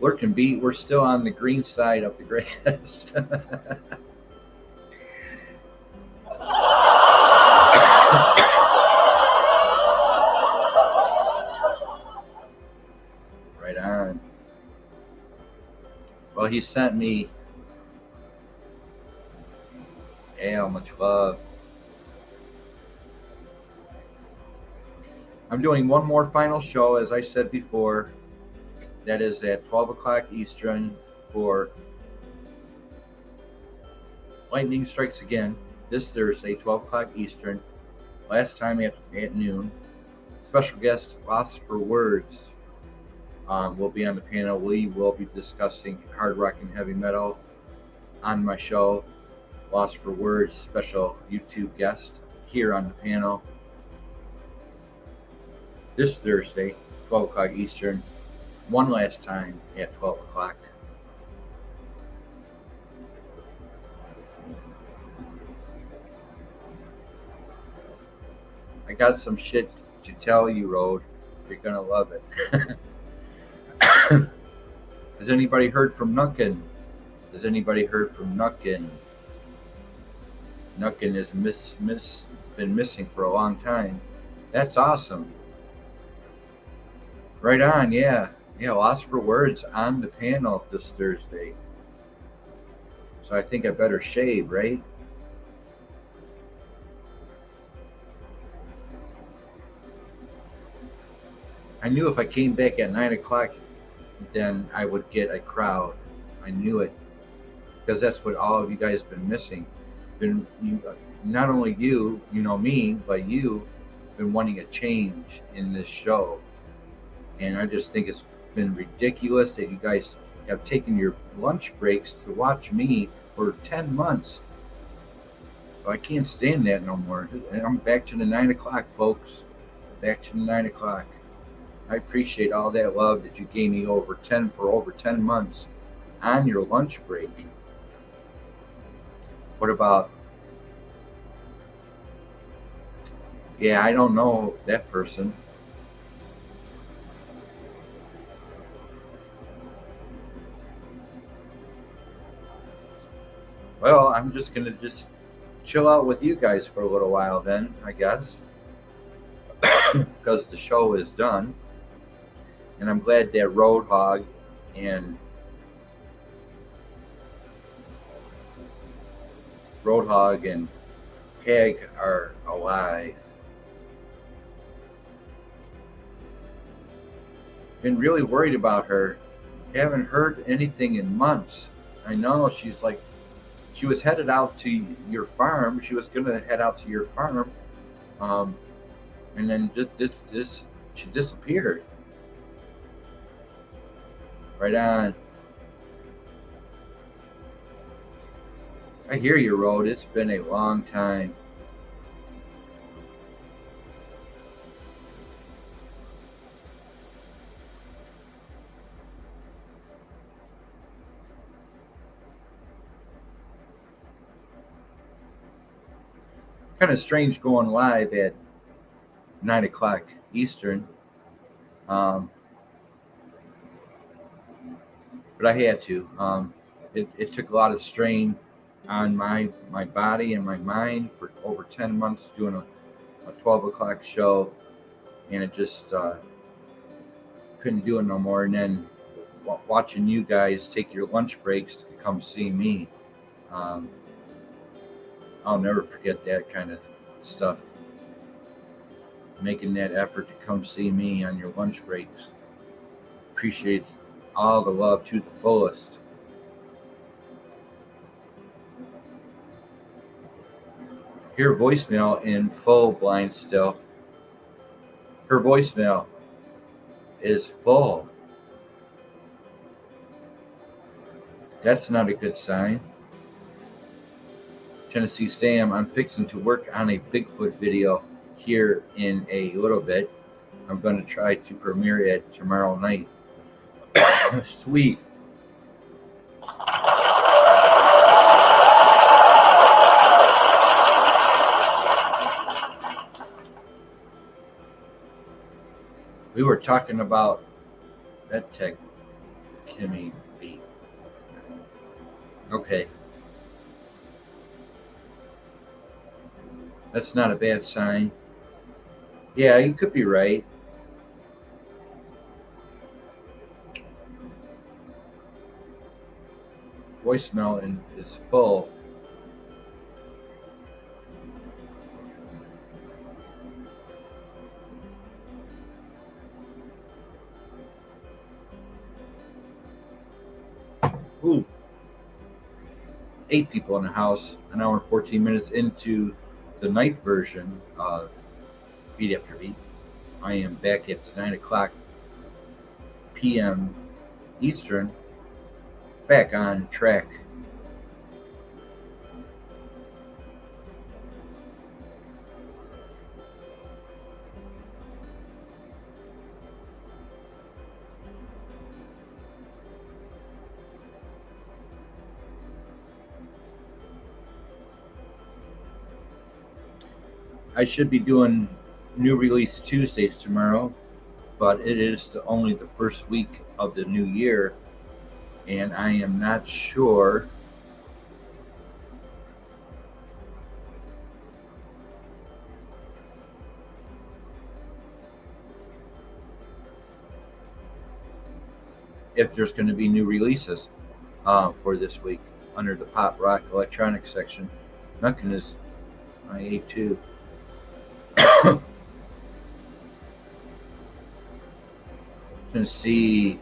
Lurk and Beat, we're still on the green side of the grass. Right on. Well, he sent me much love. I'm doing one more final show, as I said before. That is at 12 o'clock Eastern for Lightning Strikes Again this Thursday, 12 o'clock Eastern. Last time at noon. Special guest, Lost for Words, will be on the panel. We will be discussing hard rock and heavy metal on my show. Lost for Words, special YouTube guest here on the panel this Thursday, 12 o'clock Eastern. One last time at 12 o'clock. I got some shit to tell you, Road. You're gonna love it. Has anybody heard from Nuckin? Has anybody heard from Nuckin? Nuckin has been missing for a long time. That's awesome. Right on, yeah. Yeah, Lost for Words on the panel this Thursday. So I think I better shave, right? I knew if I came back at 9 o'clock, then I would get a crowd. I knew it. Because that's what all of you guys have been missing. Not only you know me, but you been wanting a change in this show. And I just think it's been ridiculous that you guys have taken your lunch breaks to watch me for 10 months. So I can't stand that no more. I'm back to the 9 o'clock, folks. Back to the 9 o'clock. I appreciate all that love that you gave me for over 10 months on your lunch break. What about? Yeah, I don't know that person. Well, I'm just gonna chill out with you guys for a little while then, I guess, because the show is done. And I'm glad that Roadhog and Peg are alive. Been really worried about her. Haven't heard anything in months. I know she was headed out to your farm. She was gonna head out to your farm, and then she disappeared. Right on. I hear you, Road. It's been a long time. Kind of strange going live at 9 o'clock Eastern. But I had to. It took a lot of strain on my body and my mind for over 10 months doing a 12 o'clock show, and it just couldn't do it no more. And then watching you guys take your lunch breaks to come see me, I'll never forget that kind of stuff. Making that effort to come see me on your lunch breaks. Appreciate all the love to the fullest. Hear voicemail in full, blind still. Her voicemail is full. That's not a good sign. Tennessee Sam, I'm fixing to work on a Bigfoot video here in a little bit. I'm going to try to premiere it tomorrow night. Sweet. We were talking about that tech, Kimmy B. Okay. That's not a bad sign. Yeah, you could be right. Voicemail is full. Ooh. 8 people in the house, an hour and 14 minutes into the night version of Beat After Beat. I am back at the 9 o'clock p.m. Eastern, back on track. I should be doing new release Tuesdays tomorrow, but it is only the first week of the new year, and I am not sure if there's going to be new releases for this week under the pop rock electronic section. Nothing is I ate too. Tennessee,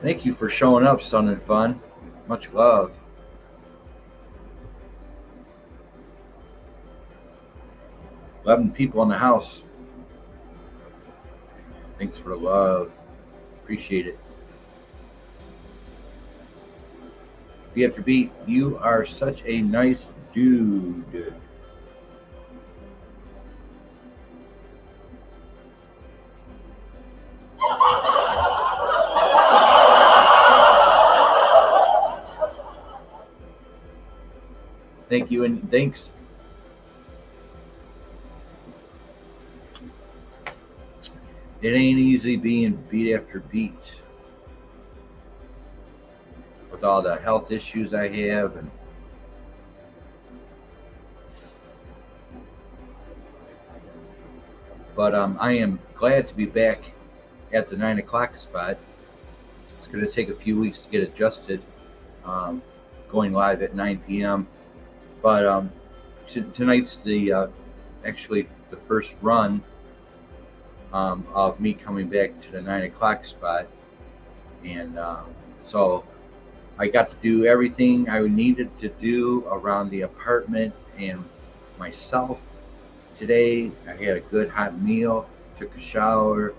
thank you for showing up, Sun and Fun. Much love. $11 people in the house. Thanks for the love. Appreciate it. Beat After Beat, you are such a nice dude. Thank you and thanks. It ain't easy being Beat After Beat with all the health issues I have, but I am glad to be back at the 9 o'clock spot. It's going to take a few weeks to get adjusted, going live at 9 p.m. But tonight's actually the first run of me coming back to the 9 o'clock spot, and so I got to do everything I needed to do around the apartment and myself. Today I had a good hot meal, took a shower,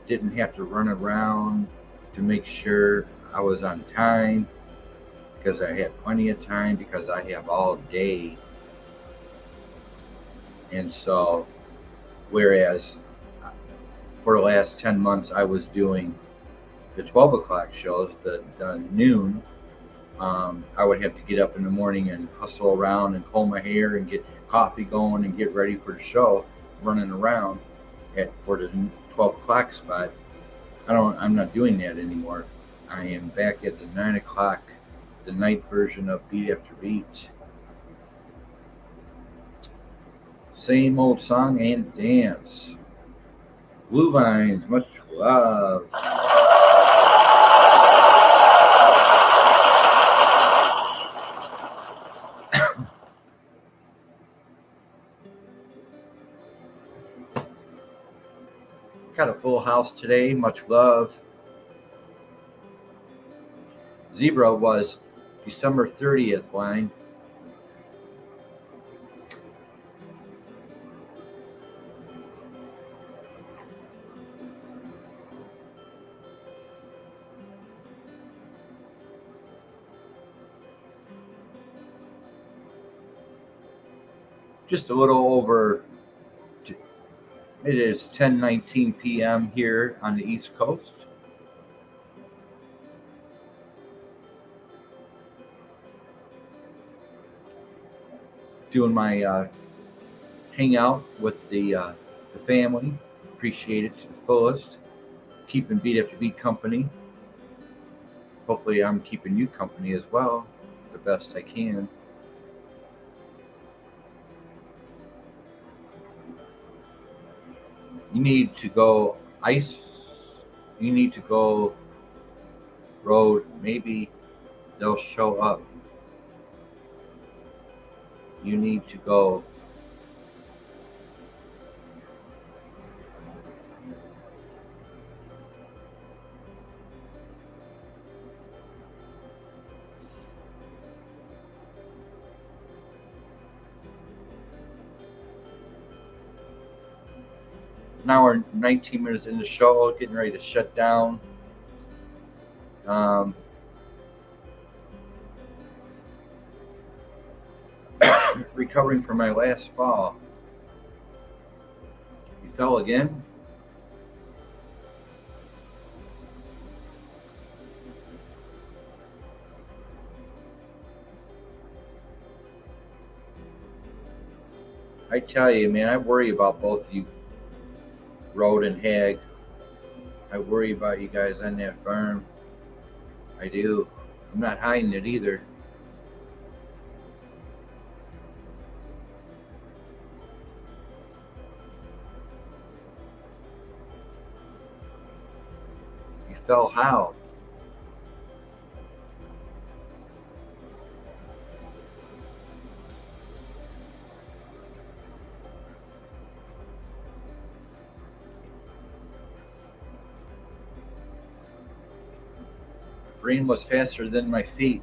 didn't have to run around to make sure I was on time, because I had plenty of time, because I have all day. And so, whereas for the last 10 months I was doing the 12 o'clock shows, the noon, I would have to get up in the morning and hustle around and comb my hair and get coffee going and get ready for the show, running around for the 12 o'clock spot. I'm not doing that anymore. I am back at the 9 o'clock, the night version of Beat After Beat. Same old song and dance. Blue Vines, much love. Got a full house today. Much love. Zebra was December 30th line. Just a little over, it is 10:19 p.m. here on the East Coast. Doing my hangout with the family. Appreciate it to the fullest. Keeping Beat After Beat company. Hopefully I'm keeping you company as well, the best I can. You need to go ice. You need to go road. Maybe they'll show up. You need to go. Now we're 19 minutes in the show, getting ready to shut down. Recovering from my last fall. You fell again? I tell you, man, I worry about both of you, Road and Hag. I worry about you guys on that farm. I do. I'm not hiding it either. You fell how? Brain was faster than my feet.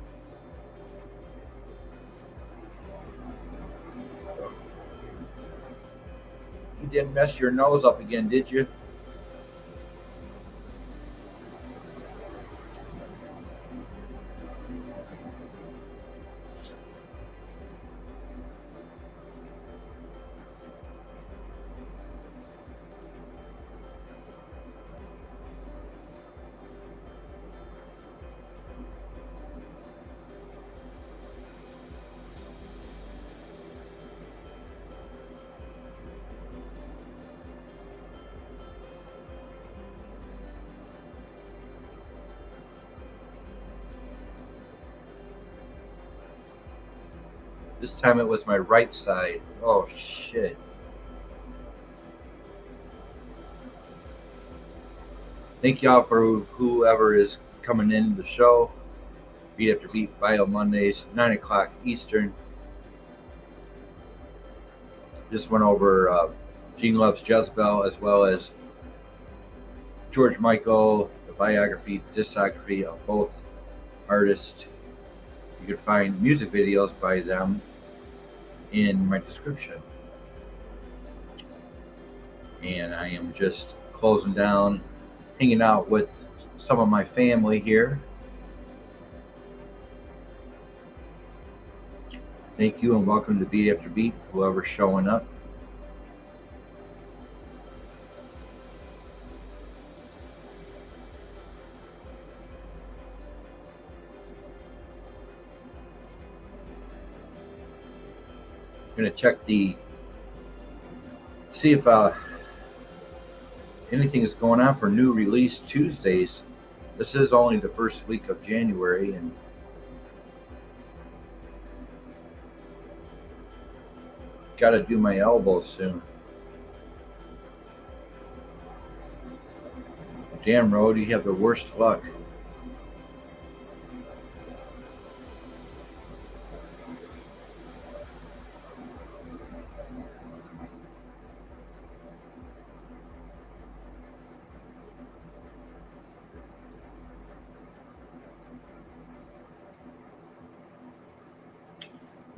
You didn't mess your nose up again, did you? This time it was my right side. Oh, shit. Thank y'all for whoever is coming in the show. Beat After Beat, Bio Mondays, 9 o'clock Eastern. Just went over Gene Loves Jezebel as well as George Michael, the biography, discography of both artists. You can find music videos by them in my description. And I am just closing down, hanging out with some of my family here. Thank you and welcome to Beat After Beat, whoever's showing up. I'm going to check see if anything is going on for new release Tuesdays. This is only the first week of January, and got to do my elbows soon. Damn, Road, you have the worst luck.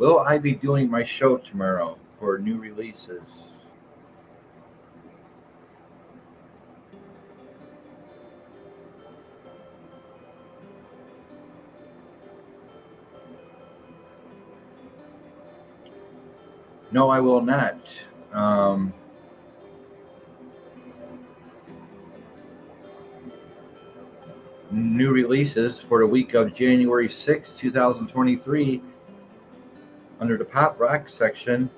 Will I be doing my show tomorrow for new releases? No, I will not. New releases for the week of January 6th, 2023. Under the pop rock section,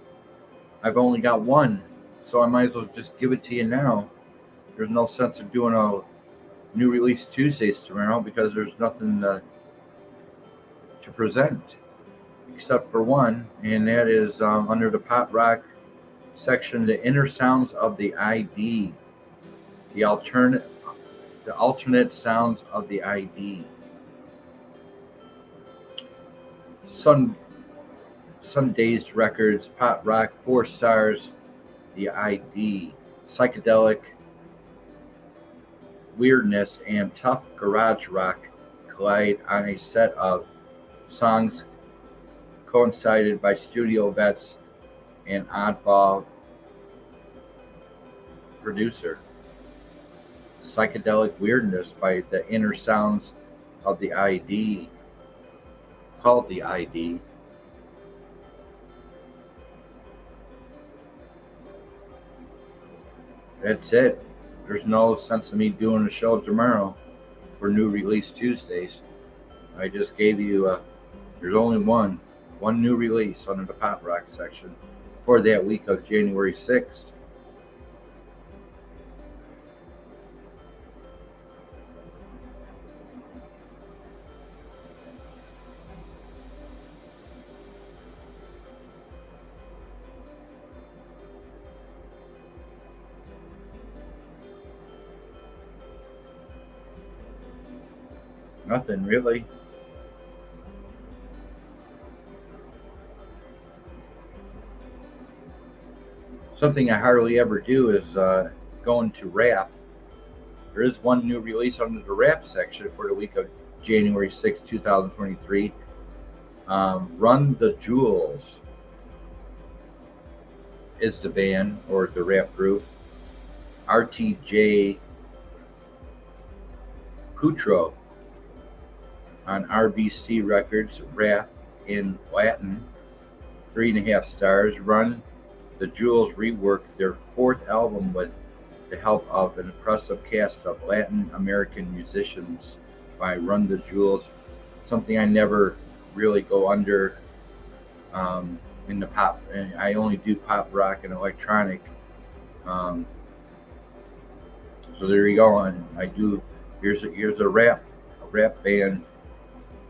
I've only got one, so I might as well just give it to you now. There's no sense of doing a new release Tuesdays tomorrow because there's nothing to present except for one, and that is under the pop rock section, the inner sounds of the ID, the alternate sounds of the ID. Mondaze Records, pop rock, 4 stars, the ID, psychedelic weirdness and tough garage rock collide on a set of songs coincided by studio vets and oddball producer. Psychedelic weirdness by the inner sounds of the ID, called the ID. That's it. There's no sense of me doing a show tomorrow for new release Tuesdays. I just gave you there's only one new release under the pop rock section for that week of January 6th. Nothing really. Something I hardly ever do is go into rap. There is one new release under the rap section for the week of January 6, 2023. Run the Jewels is the band or the rap group. RTJ Cutro on RBC Records, rap in Latin, 3.5 stars. Run the Jewels reworked their 4th album with the help of an impressive cast of Latin American musicians by Run the Jewels. Something I never really go under in the pop, and I only do pop rock and electronic. So there you go. And I do. Here's a rap band.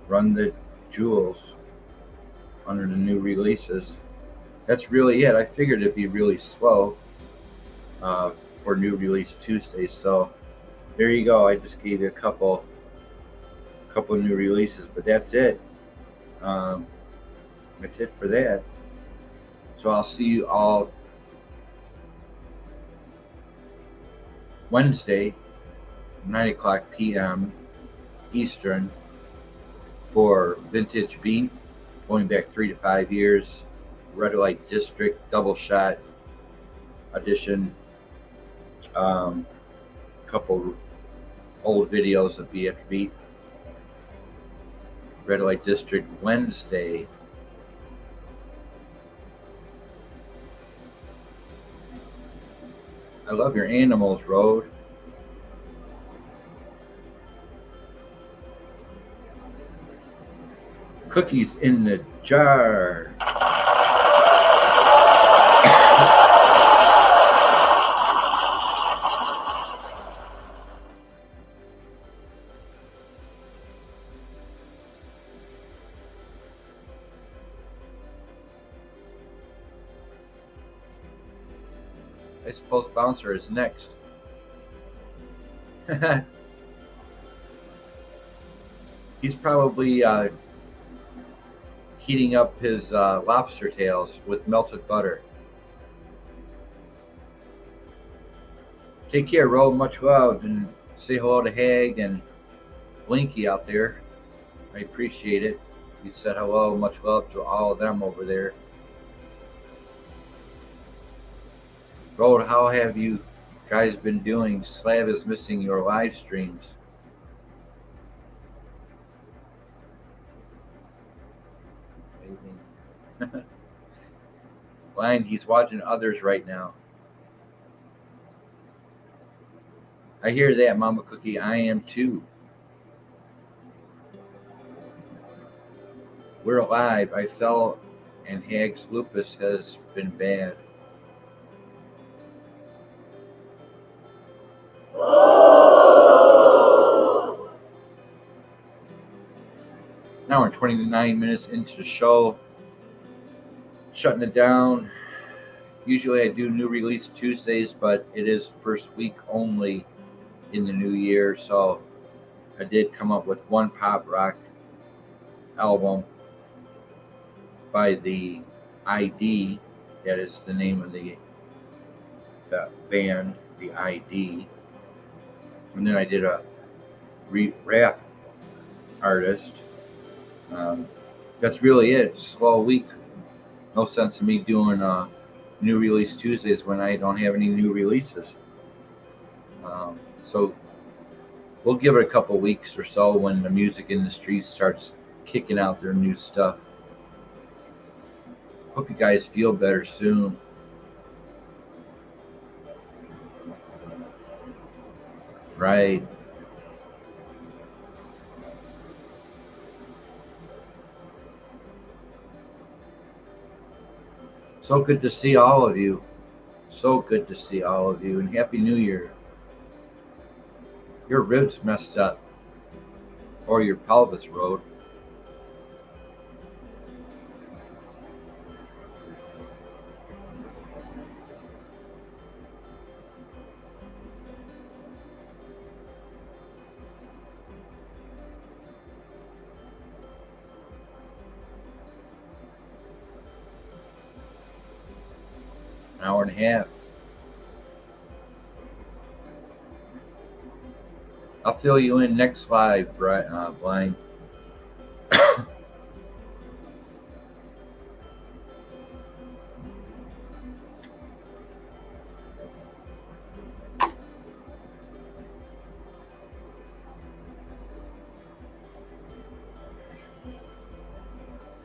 Run the Jewels under the new releases. That's really it. I figured it'd be really slow for new release Tuesday. So there you go. I just gave you a couple new releases, but that's it. That's it for that. So I'll see you all Wednesday, 9:00 p.m. Eastern, for Vintage Beat, going back 3 to 5 years, Red Light District double shot edition. Couple old videos of BF Beat. Red Light District Wednesday. I love your animals, Road. Cookies in the jar. I suppose Bouncer is next. He's probably heating up his lobster tails with melted butter. Take care, Ro. Much love, and say hello to Hag and Blinky out there. I appreciate it. You said hello, much love to all of them over there. Road, how have you guys been doing? Slav is missing your live streams. Amazing. Blind, he's watching others right now. I hear that, Mama Cookie. I am too. We're alive. I fell, and Hag's lupus has been bad. Now we're 29 minutes into the show. Shutting it down. Usually I do new release Tuesdays, but it is first week only in the new year, so I did come up with one pop rock album by the ID. That is the name of the band, the ID. And then I did a rap artist. That's really it. It's a slow week. No sense in me doing new release Tuesdays when I don't have any new releases. So we'll give it a couple weeks or so when the music industry starts kicking out their new stuff. Hope you guys feel better soon. Right. So good to see all of you. So good to see all of you, and Happy New Year. Your ribs messed up, or your pelvis, Road. An hour and a half. I'll fill you in next live, Blind.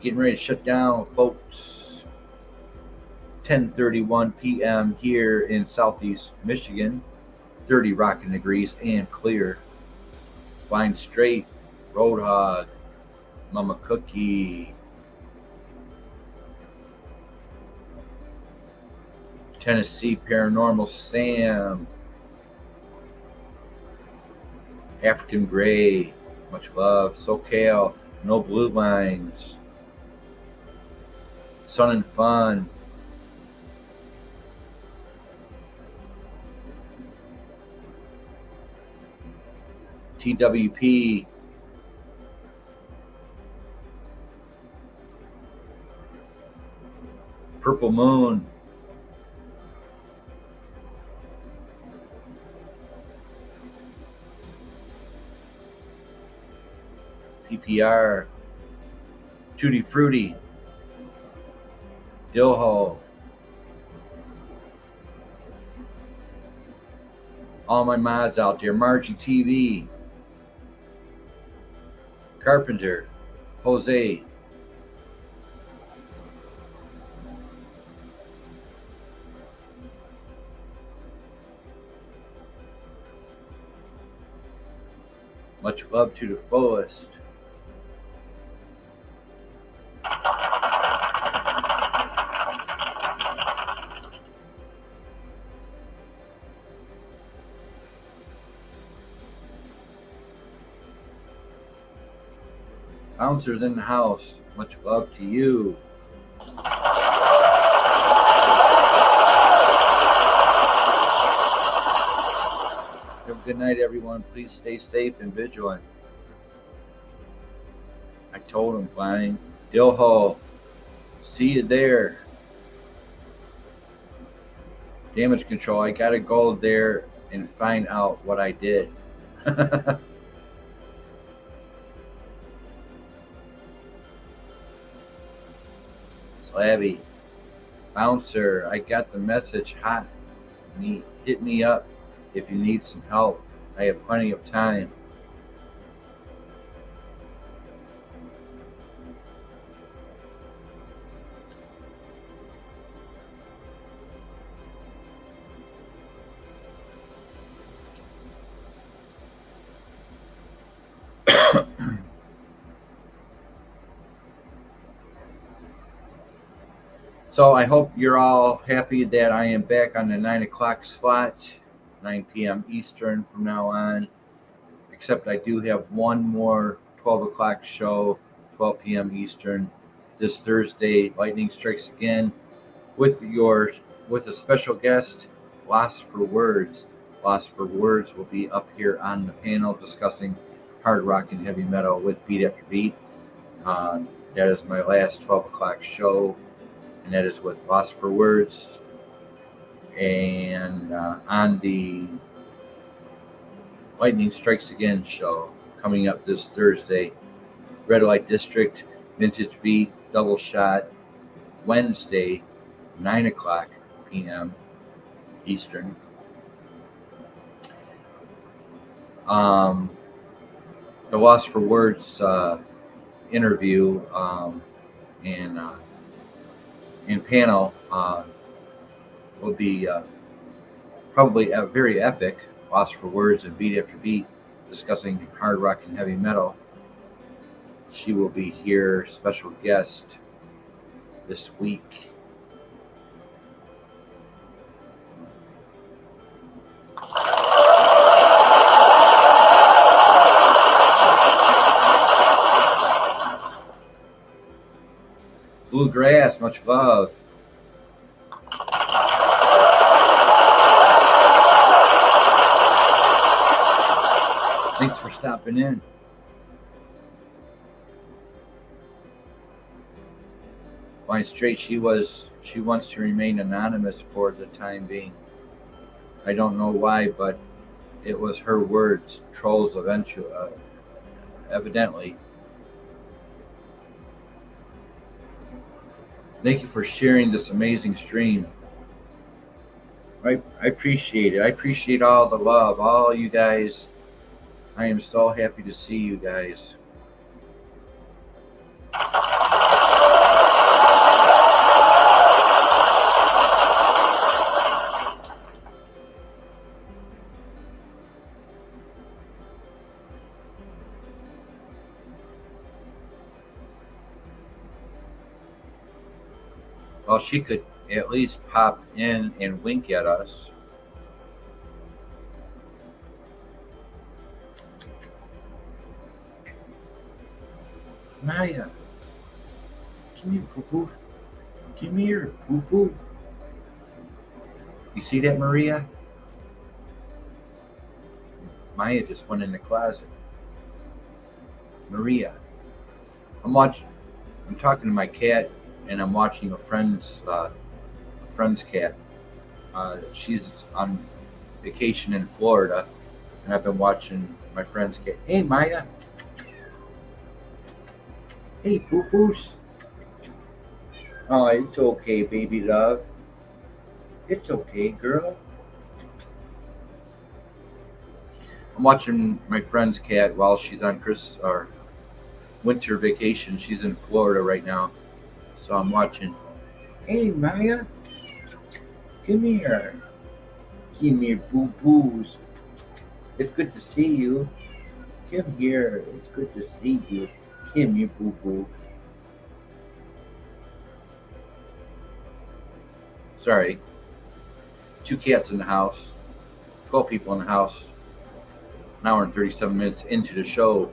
Getting ready to shut down, folks. 10:31 p.m. here in Southeast Michigan. 30 rocking degrees and clear. Blind Straight, Roadhog, Mama Cookie, Tennessee Paranormal Sam, African Gray, much love, SoCal, No Blue Lines, Sun and Fun, TWP, Purple Moon, PPR, Tutti Frutti, Dillhole, all my mods out there, Margie TV, Carpenter, Jose, much love to the fullest. Bouncers in the house, much love to you. Have a good night, everyone. Please stay safe and vigilant. I told him, fine. Dillhole, see you there. Damage control, I gotta go there and find out what I did. Slabby. Bouncer, I got the message hot. Hit me up if you need some help. I have plenty of time. So I hope you're all happy that I am back on the 9 o'clock slot, 9 p.m. Eastern from now on. Except I do have one more 12 o'clock show, 12 p.m. Eastern, this Thursday. Lightning strikes again with a special guest, Lost for Words. Lost for Words will be up here on the panel discussing hard rock and heavy metal with Beat After Beat. That is my last 12 o'clock show, and that is with Lost for Words. And on the Lightning Strikes Again show coming up this Thursday, Red Light District, Vintage Beat, Double Shot, Wednesday, 9 o'clock p.m. Eastern. The Lost for Words interview and panel will be probably very epic. Lost for Words and Beat After Beat discussing hard rock and heavy metal. She will be here, special guest this week. Bluegrass, much love. Thanks for stopping in. Fine Straight, she wants to remain anonymous for the time being. I don't know why, but it was her words. Trolls evidently. Thank you for sharing this amazing stream. I appreciate it. I appreciate all the love, all you guys. I am so happy to see you guys. Well, she could at least pop in and wink at us. Maya, come here, poo-poo. Come here, poo-poo. You see that, Maria? Maya just went in the closet. Maria, I'm talking to my cat, and I'm watching a friend's cat. She's on vacation in Florida, and I've been watching my friend's cat. Hey, Maya. Hey, poo-poos. Oh, it's okay, baby love. It's okay, girl. I'm watching my friend's cat while she's on winter vacation. She's in Florida right now, so I'm watching. Hey, Maya. Come here. Come here, boo-boos. It's good to see you. Come here. It's good to see you. Come here, boo-boo. Sorry. 2 cats in the house. 12 people in the house. An hour and 37 minutes into the show.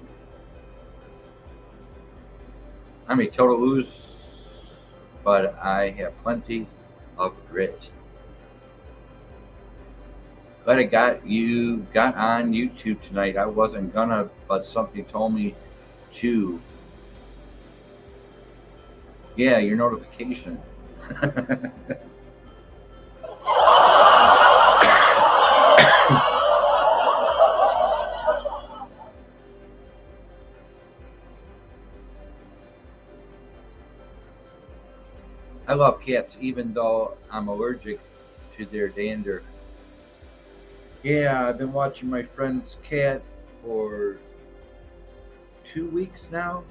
I'm a total lose, but I have plenty of grit. Glad I got on YouTube tonight. I wasn't gonna, but something told me to. Yeah, your notification. I love cats, even though I'm allergic to their dander. Yeah, I've been watching my friend's cat for 2 weeks now,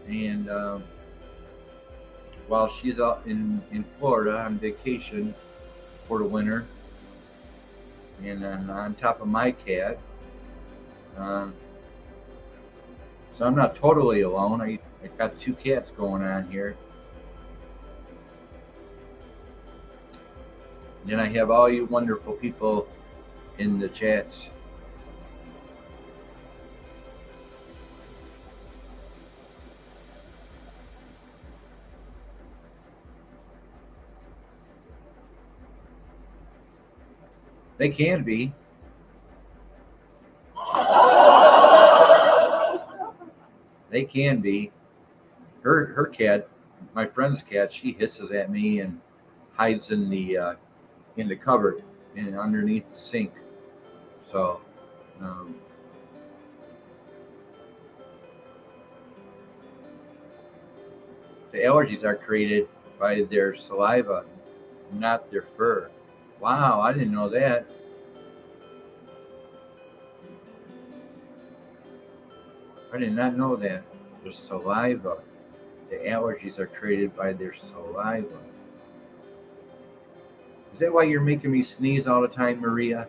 and while she's out in Florida on vacation for the winter, and then on top of my cat. Um, so I'm not totally alone. I got two cats going on here. And then I have all you wonderful people in the chats. They can be. They can be. Her cat, my friend's cat, she hisses at me and hides in the cupboard and underneath the sink. So um, the allergies are created by their saliva, not their fur. Wow, I didn't know that. I did not know that. Their saliva. The allergies are created by their saliva. Is that why you're making me sneeze all the time, Maria?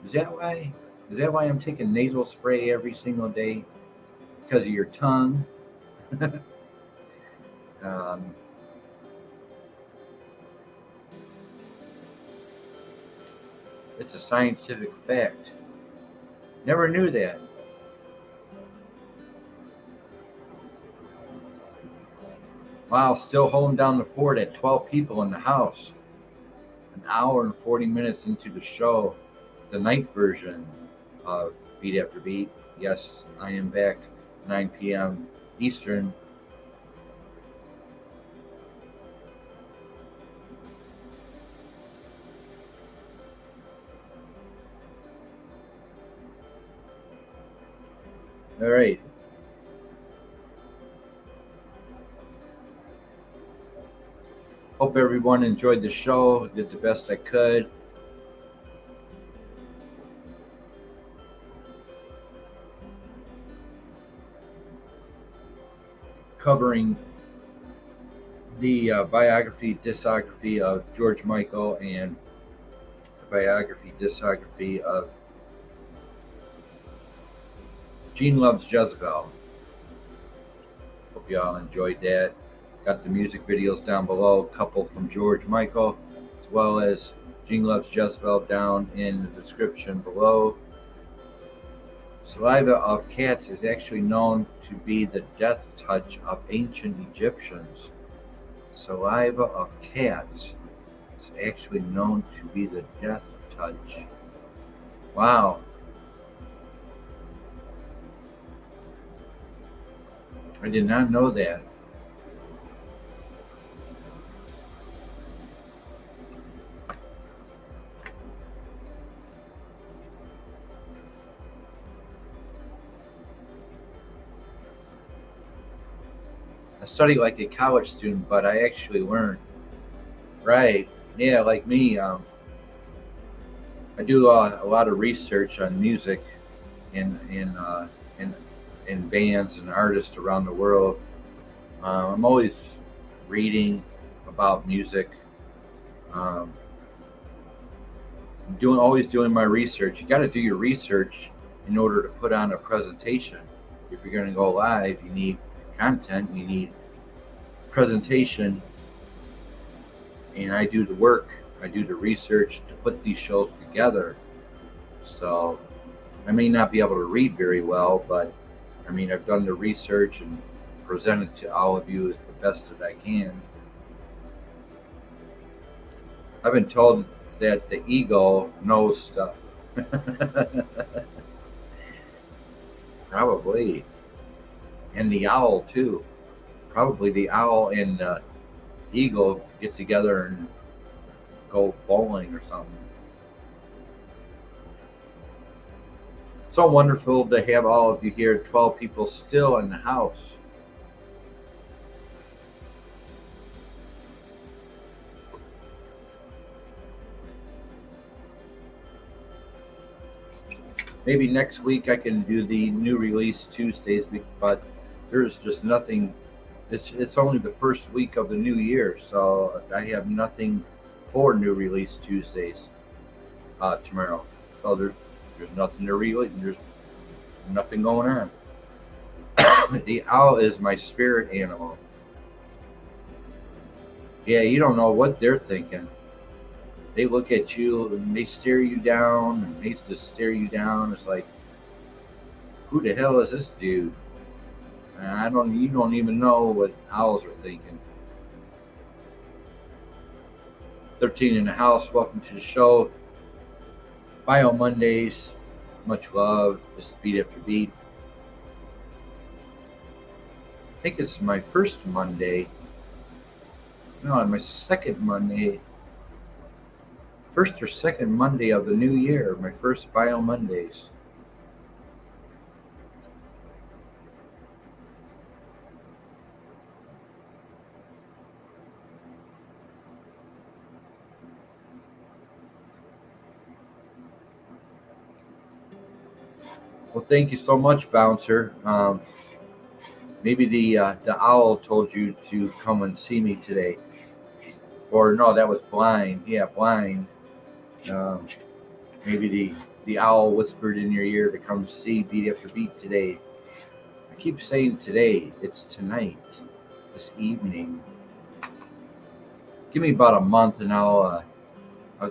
Is that why? Is that why I'm taking nasal spray every single day? Because of your tongue? um, it's a scientific fact. Never knew that. Wow, still holding down the fort at 12 people in the house. An hour and 40 minutes into the show, the night version of Beat After Beat. Yes, I am back, 9 p.m. Eastern. All right. Hope everyone enjoyed the show. Did the best I could. Covering the biography, discography of George Michael and the biography, discography of Gene Loves Jezebel. Hope you all enjoyed that. Got the music videos down below, a couple from George Michael, as well as Gene Loves Jezebel down in the description below. Saliva of cats is actually known to be the death touch of ancient Egyptians. Saliva of cats is actually known to be the death touch. Wow. I did not know that. I study like a college student, but I actually learn. Right. Yeah, like me. I do a lot of research on music in in bands and artists around the world. I'm always reading about music. Um, always doing my research. You got to do your research in order to put on a presentation. If you're going to go live, you need content. You need presentation, and I do the work. I do the research to put these shows together. So I may not be able to read very well, but I mean, I've done the research and presented to all of you as the best that I can. I've been told that the eagle knows stuff. Probably. And the owl, too. Probably the owl and the eagle get together and go bowling or something. So wonderful to have all of you here, 12 people still in the house. Maybe next week I can do the new release Tuesdays, but there's just nothing. It's only the first week of the new year, so I have nothing for new release Tuesdays tomorrow. So there's nothing to release. There's nothing going on. The owl is my spirit animal. Yeah, you don't know what they're thinking. They look at you and they stare you down, and they just stare you down. It's like, who the hell is this dude? And you don't even know what owls are thinking. 13 in the house, welcome to the show. Bio Mondays, much love. This is Beat After Beat. I think it's my first Monday. No, my second Monday. First or second Monday of the new year. My first Bio Mondays. Well, thank you so much, Bouncer. Maybe the owl told you to come and see me today, or no, that was Blind. Yeah, Blind. Um, maybe the owl whispered in your ear to come see Beat After Beat today. I keep saying today. It's tonight, this evening. Give me about a month, and I'll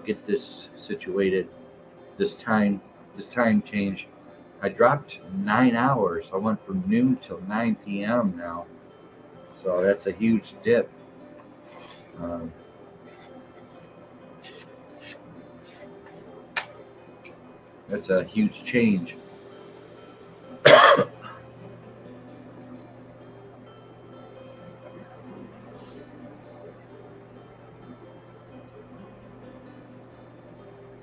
get this situated. This time change. I dropped 9 hours. I went from noon till 9 p.m. now. So that's a huge dip. That's a huge change. I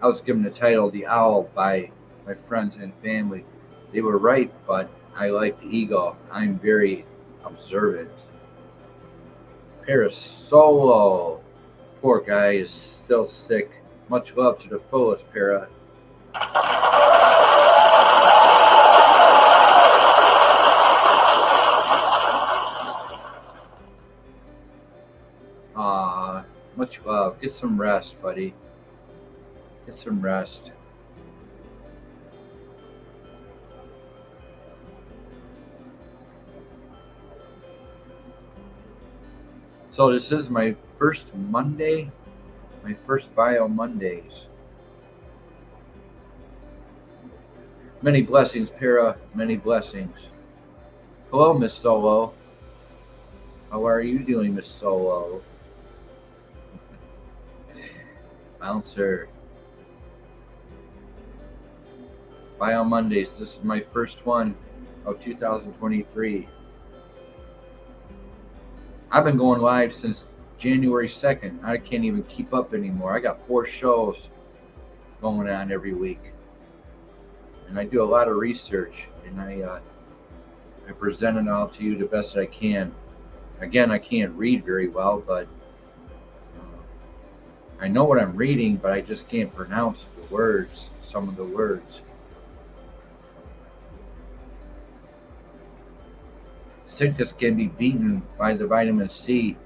was given the title The Owl by my friends and family. They were right, but I like the ego. I'm very observant. Parasolo. Poor guy is still sick. Much love to the fullest, Para. Much love. Get some rest, buddy. Get some rest. So this is my first Monday, my first Bio Mondays. Many blessings, Para. Many blessings. Hello, Miss Solo. How are you doing, Miss Solo? Bouncer. Bio Mondays. This is my first one of 2023. I've been going live since January 2nd. I can't even keep up anymore. I got 4 shows going on every week. And I do a lot of research, and I present it all to you the best I can. Again, I can't read very well, but I know what I'm reading, but I just can't pronounce the words, some of the words. Sickness can be beaten by the vitamin C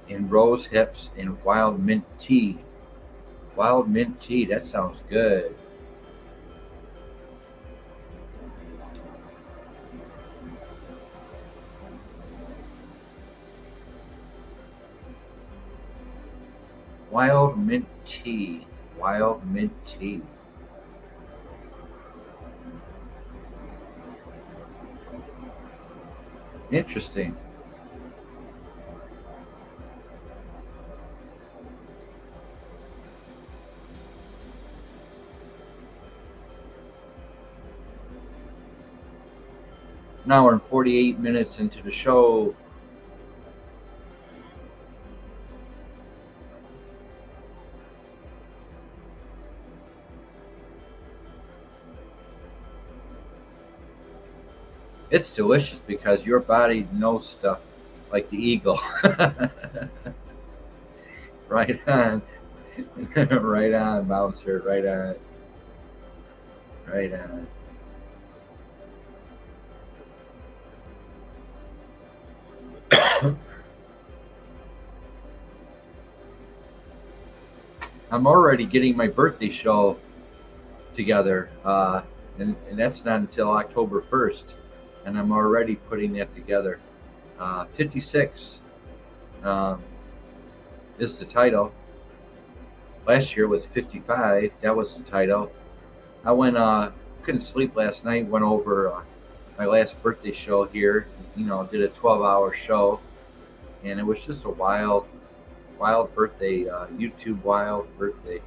in rose hips and wild mint tea. Wild mint tea, that sounds good. Wild mint tea. Wild mint tea. Interesting. Now we're 48 minutes into the show. It's delicious because your body knows stuff like the eagle. Right on. Right on, Bouncer. Right on. Right on. I'm already getting my birthday show together, and that's not until October 1st, and I'm already putting that together. 56 um, is the title. Last year was 55. That was the title. I went, couldn't sleep last night. Went over my last birthday show here. Did a 12-hour show, and it was just a wild, wild birthday. YouTube wild birthday.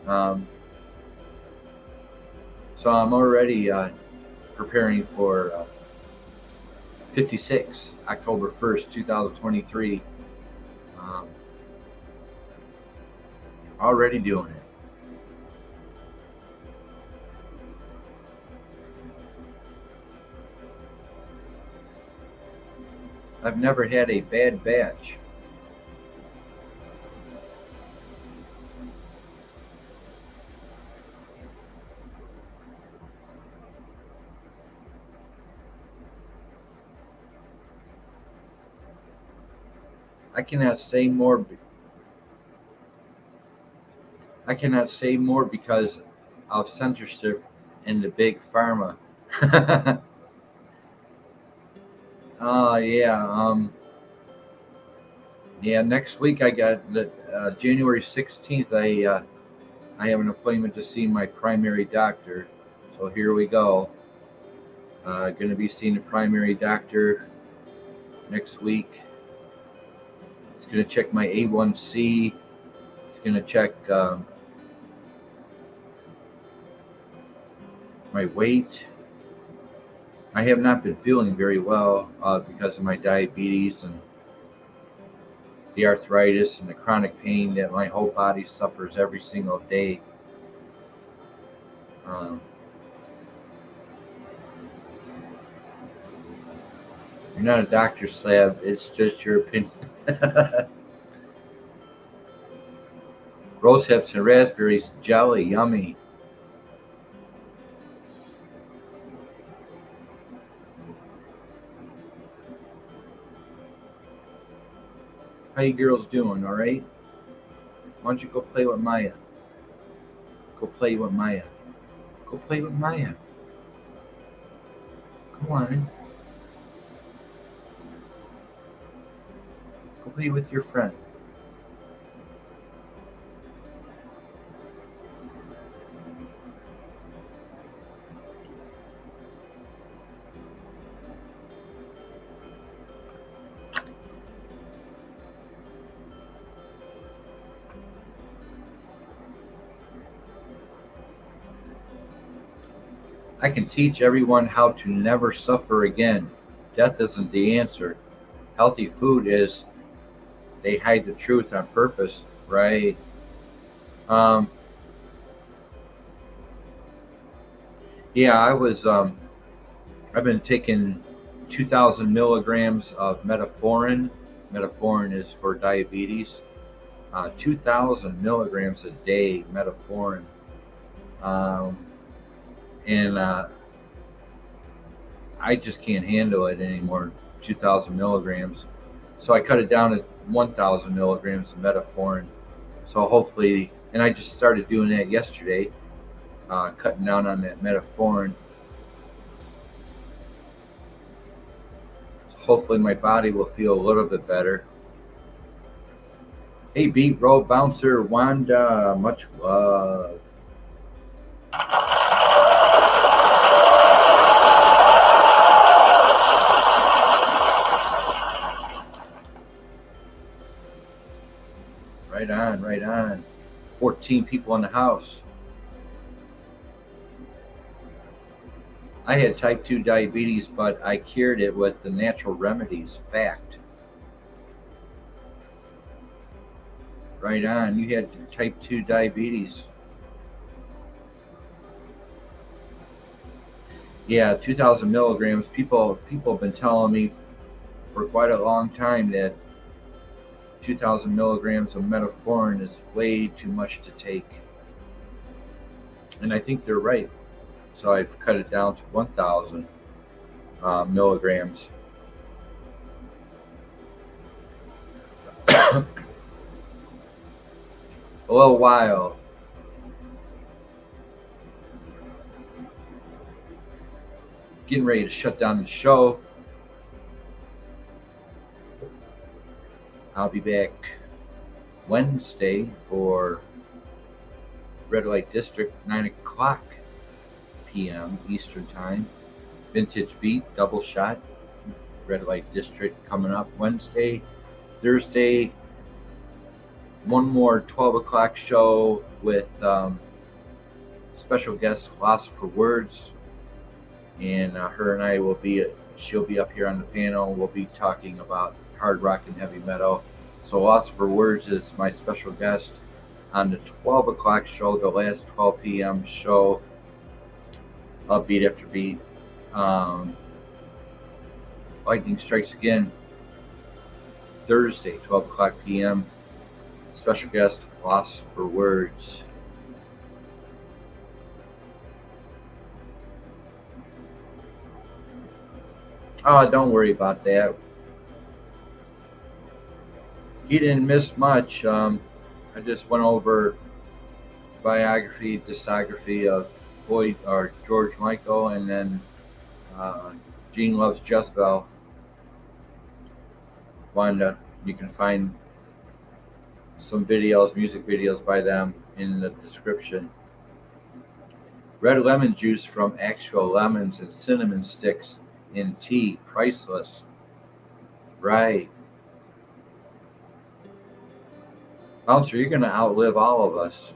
Um, so I'm already preparing for 56, October 1st, 2023. Um, already doing it. I've never had a bad batch. I cannot say more. I cannot say more because of censorship and the big pharma. Yeah. Yeah. Next week I got the January 16th. I have an appointment to see my primary doctor. So here we go. Going to be seeing the primary doctor next week. It's going to check my A1C. It's going to check my weight. I have not been feeling very well because of my diabetes and the arthritis and the chronic pain that my whole body suffers every single day. Um, you're not a doctor, Slab. It's just your opinion. Rose hips and raspberries jelly, yummy. How you girls doing? All right? Why don't you go play with Maya? Go play with Maya. Go play with Maya. Come on. Go play with your friend. I can teach everyone how to never suffer again. Death isn't the answer. Healthy food is. They hide the truth on purpose, right? Um, yeah, I've been taking 2,000 milligrams of metformin. Metformin is for diabetes. 2,000 milligrams a day, metformin. Um, and I just can't handle it anymore. 2,000 milligrams, so I cut it down to 1,000 milligrams of metformin. So hopefully, and I just started doing that yesterday, cutting down on that metformin. So hopefully, my body will feel a little bit better. Hey, Beat Road Bouncer Wanda, much love. Right on, right on. 14 people in the house. I had type 2 diabetes, but I cured it with the natural remedies. Fact. Right on. You had type 2 diabetes. Yeah, 2,000 milligrams. People have been telling me for quite a long time that 2,000 milligrams of metformin is way too much to take. And I think they're right. So I've cut it down to 1,000 milligrams. A little while. Getting ready to shut down the show. I'll be back Wednesday for Red Light District, 9 o'clock p.m. Eastern Time. Vintage Beat, double shot. Red Light District coming up Wednesday. Thursday, one more 12 o'clock show with special guest Philosopher Words. And her and I will be, she'll be up here on the panel. We'll be talking about hard rock and heavy metal. So Philosopher Words is my special guest on the 12 o'clock show, the last 12 p.m. show of Beat After Beat. Lightning Strikes Again, Thursday, 12 o'clock p.m. Special guest, Philosopher Words. Oh, don't worry about that. He didn't miss much. I just went over biography, discography of Boyd or George Michael, and then Gene Loves Jezebel. Wanda, you can find some videos, music videos by them in the description. Red lemon juice from actual lemons and cinnamon sticks in tea, priceless. Right. Bouncer, you're going to outlive all of us.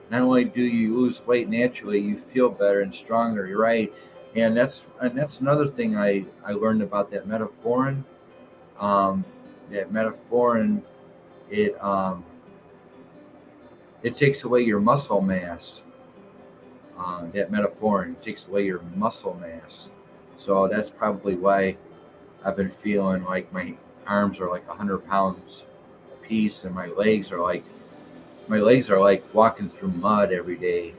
Not only do you lose weight naturally, you feel better and stronger. You're right, and that's another thing I learned about that metformin. That metformin, it it takes away your muscle mass. That metformin takes away your muscle mass, so that's probably why I've been feeling like my arms are like 100 pounds a piece, and my legs are like walking through mud every day.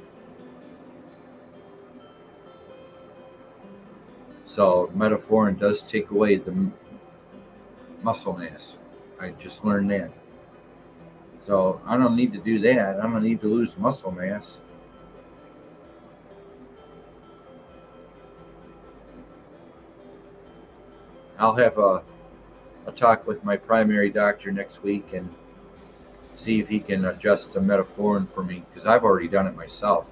So metformin does take away the muscle mass. I just learned that. So I don't need to do that. I don't need to lose muscle mass. I'll have a talk with my primary doctor next week and see if he can adjust the metformin for me, because I've already done it myself.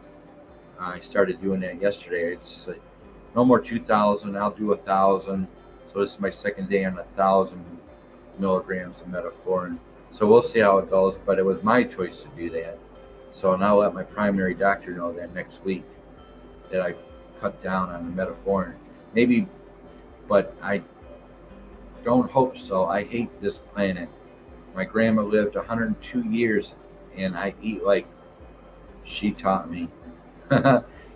I started doing that yesterday. It's no more 2,000. I'll do 1,000. So this is my second day on 1,000 milligrams of metformin. So we'll see how it goes. But it was my choice to do that. So now I'll let my primary doctor know that next week that I cut down on the metformin. Maybe, but I don't hope so. I hate this planet. My grandma lived 102 years, and I eat like she taught me.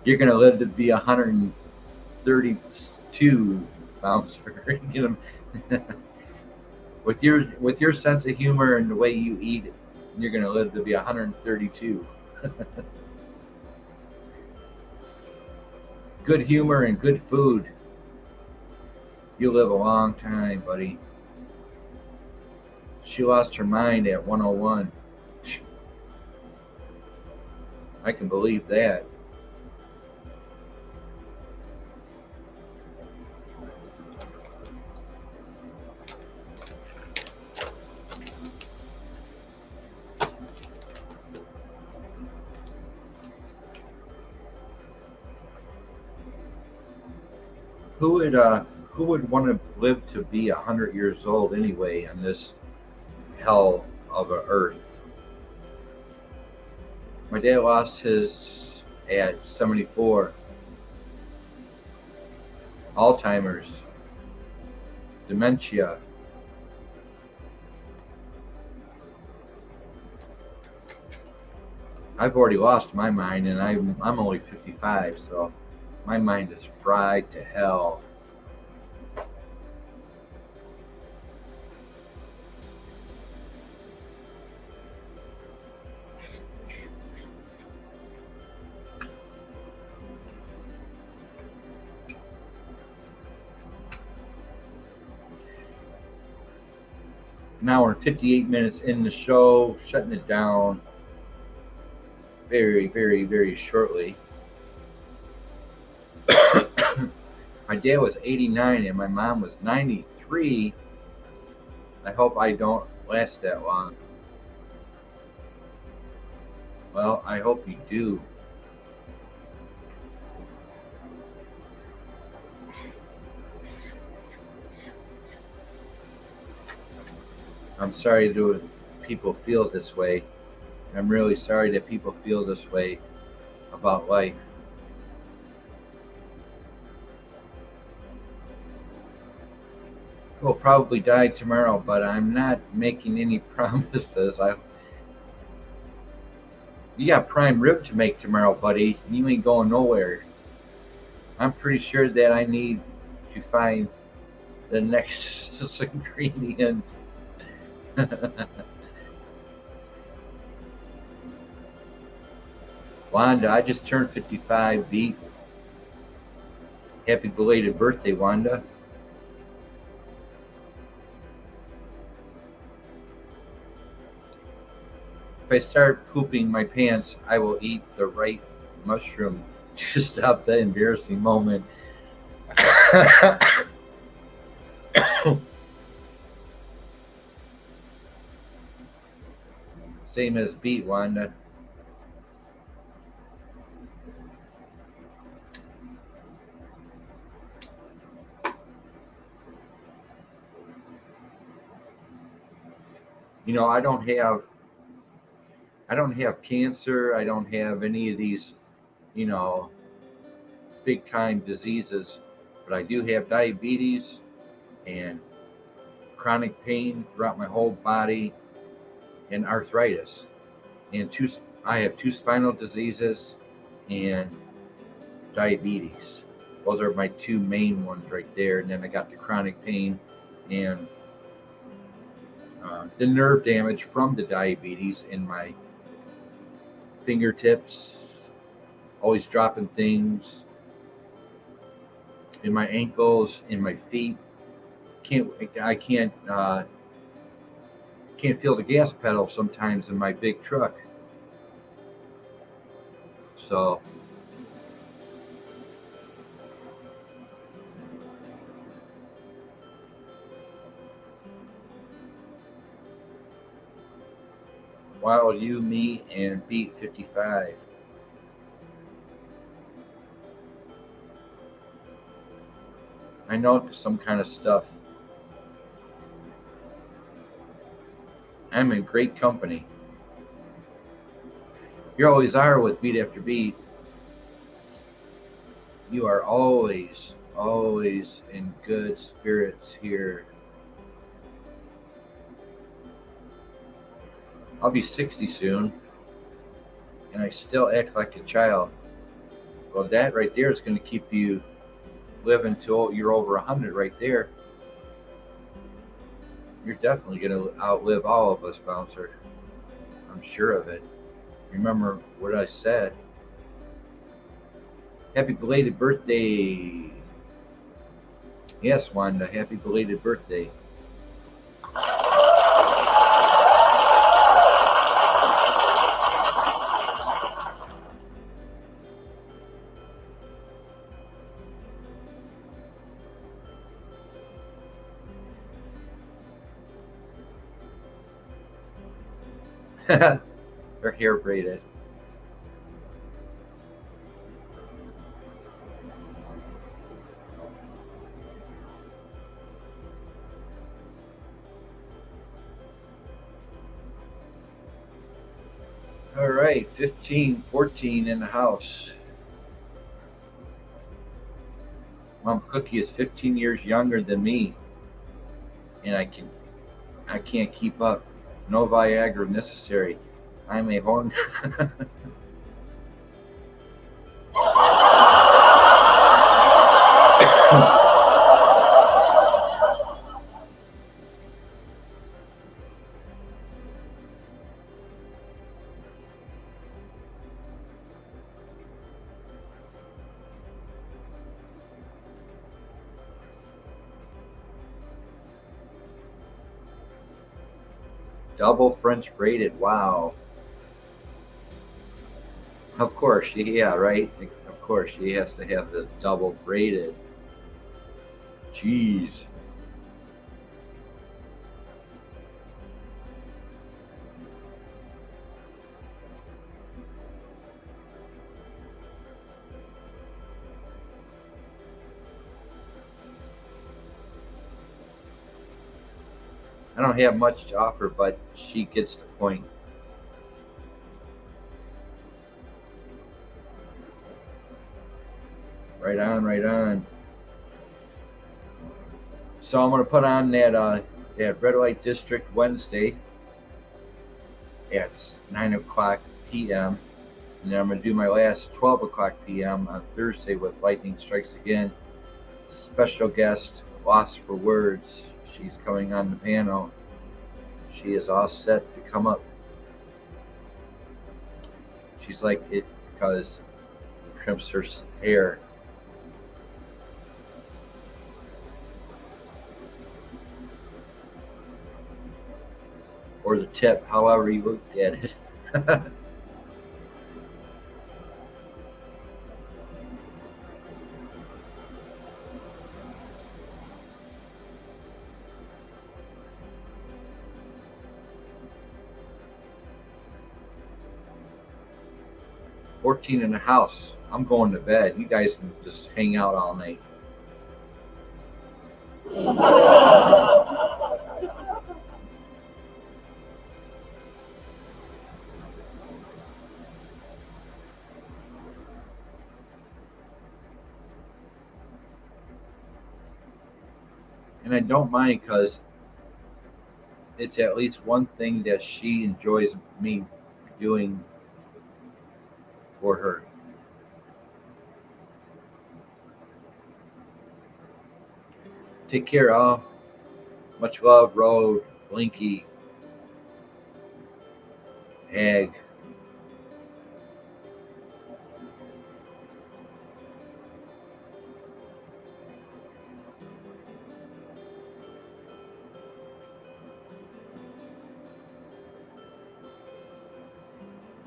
You're gonna live to be 132 pounds for with your sense of humor and the way you eat, you're gonna live to be 132. Good humor and good food. You live a long time, buddy. She lost her mind at 101. I can believe that. Who would want to live to be 100 years old anyway on this hell of a earth? My dad lost his at 74. Alzheimer's, dementia. I've already lost my mind, and I'm only 55, so My mind is fried to hell. Now we're 58 minutes in the show, shutting it down very, very, very shortly. My dad was 89 and my mom was 93. I hope I don't last that long. Well, I hope you do. I'm sorry that people feel this way. I'm really sorry that people feel this way about life. We'll probably die tomorrow, but I'm not making any promises. You got prime rib to make tomorrow, buddy. You ain't going nowhere. I'm pretty sure that I need to find the next ingredient. Wanda, I just turned 55, Beat. Happy belated birthday, Wanda. If I start pooping my pants, I will eat the right mushroom to stop the embarrassing moment. Same as Beat, Wanda. You know, I don't have cancer. I don't have any of these, big time diseases, but I do have diabetes and chronic pain throughout my whole body and arthritis. And I have 2 spinal diseases and diabetes. Those are my 2 main ones right there. And then I got the chronic pain and the nerve damage from the diabetes in my fingertips, always dropping things, in my ankles, in my feet. I can't feel the gas pedal sometimes in my big truck. So while you, me, and Beat 55. I know some kind of stuff. I'm in great company. You always are with Beat After Beat. You are always, always in good spirits here. I'll be 60 soon, and I still act like a child. Well, that right there is going to keep you living till you're over 100 right there. You're definitely going to outlive all of us, Bouncer. I'm sure of it. Remember what I said. Happy belated birthday. Yes, Wanda, happy belated birthday. Her hair braided. All right, 14 in the house. Mom Cookie is 15 years younger than me, and I can't keep up. No Viagra necessary. I'm a horn. Double French braided. Wow. Of course, yeah, right. Of course, she has to have the double braided. Jeez. I don't have much to offer, but she gets the point. Right on, right on. So I'm gonna put on that red light district Wednesday at 9 o'clock p.m. And then I'm gonna do my last 12 o'clock p.m. on Thursday with Lightning Strikes Again. Special guest, Lost for Words. She's coming on the panel. She is all set to come up. She's like it because it crimps her hair. Or the tip, however you looked at it. 14 in the house. I'm going to bed. You guys can just hang out all night. And I don't mind because it's at least one thing that she enjoys me doing for her. Take care, all. Much love, Road, Blinky, Hag.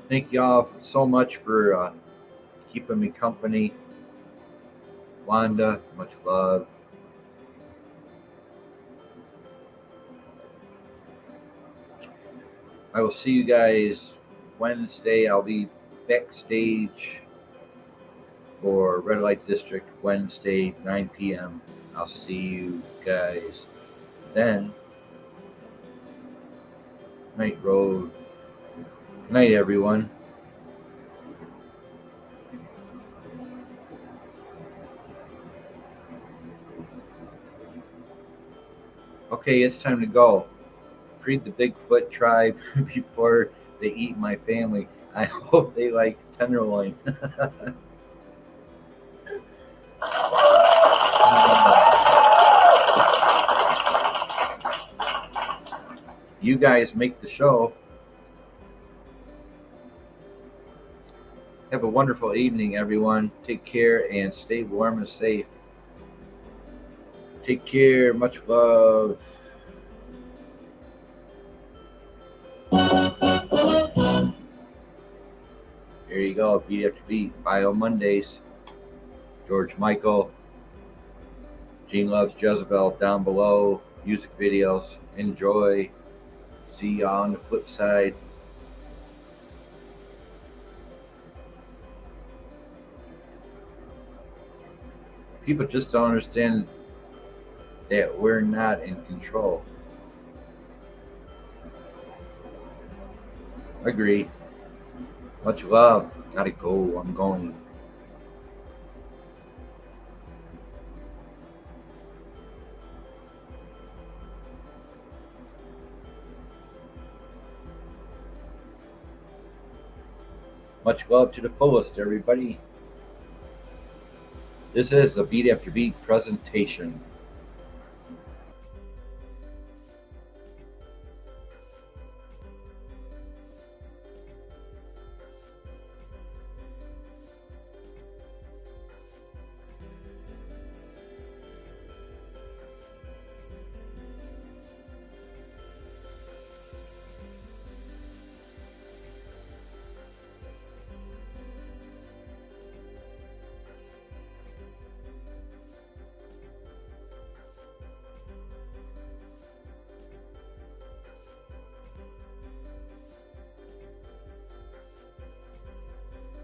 Thank y'all so much for keeping me company. Wanda, much love. I will see you guys Wednesday. I'll be backstage for Red Light District Wednesday, 9 p.m. I'll see you guys then. Night Road. Good night, everyone. Okay, it's time to go. Feed the Bigfoot tribe before they eat my family. I hope they like tenderloin. You guys make the show. Have a wonderful evening, everyone. Take care and stay warm and safe. Take care. Much love. There you go. Beat after beat. Bio Mondaze. George Michael. Gene loves Jezebel down below. Music videos. Enjoy. See y'all on the flip side. People just don't understand that we're not in control. Agree. Much love. Gotta go. I'm going. Much love to the fullest, everybody. This is the Beat After Beat presentation.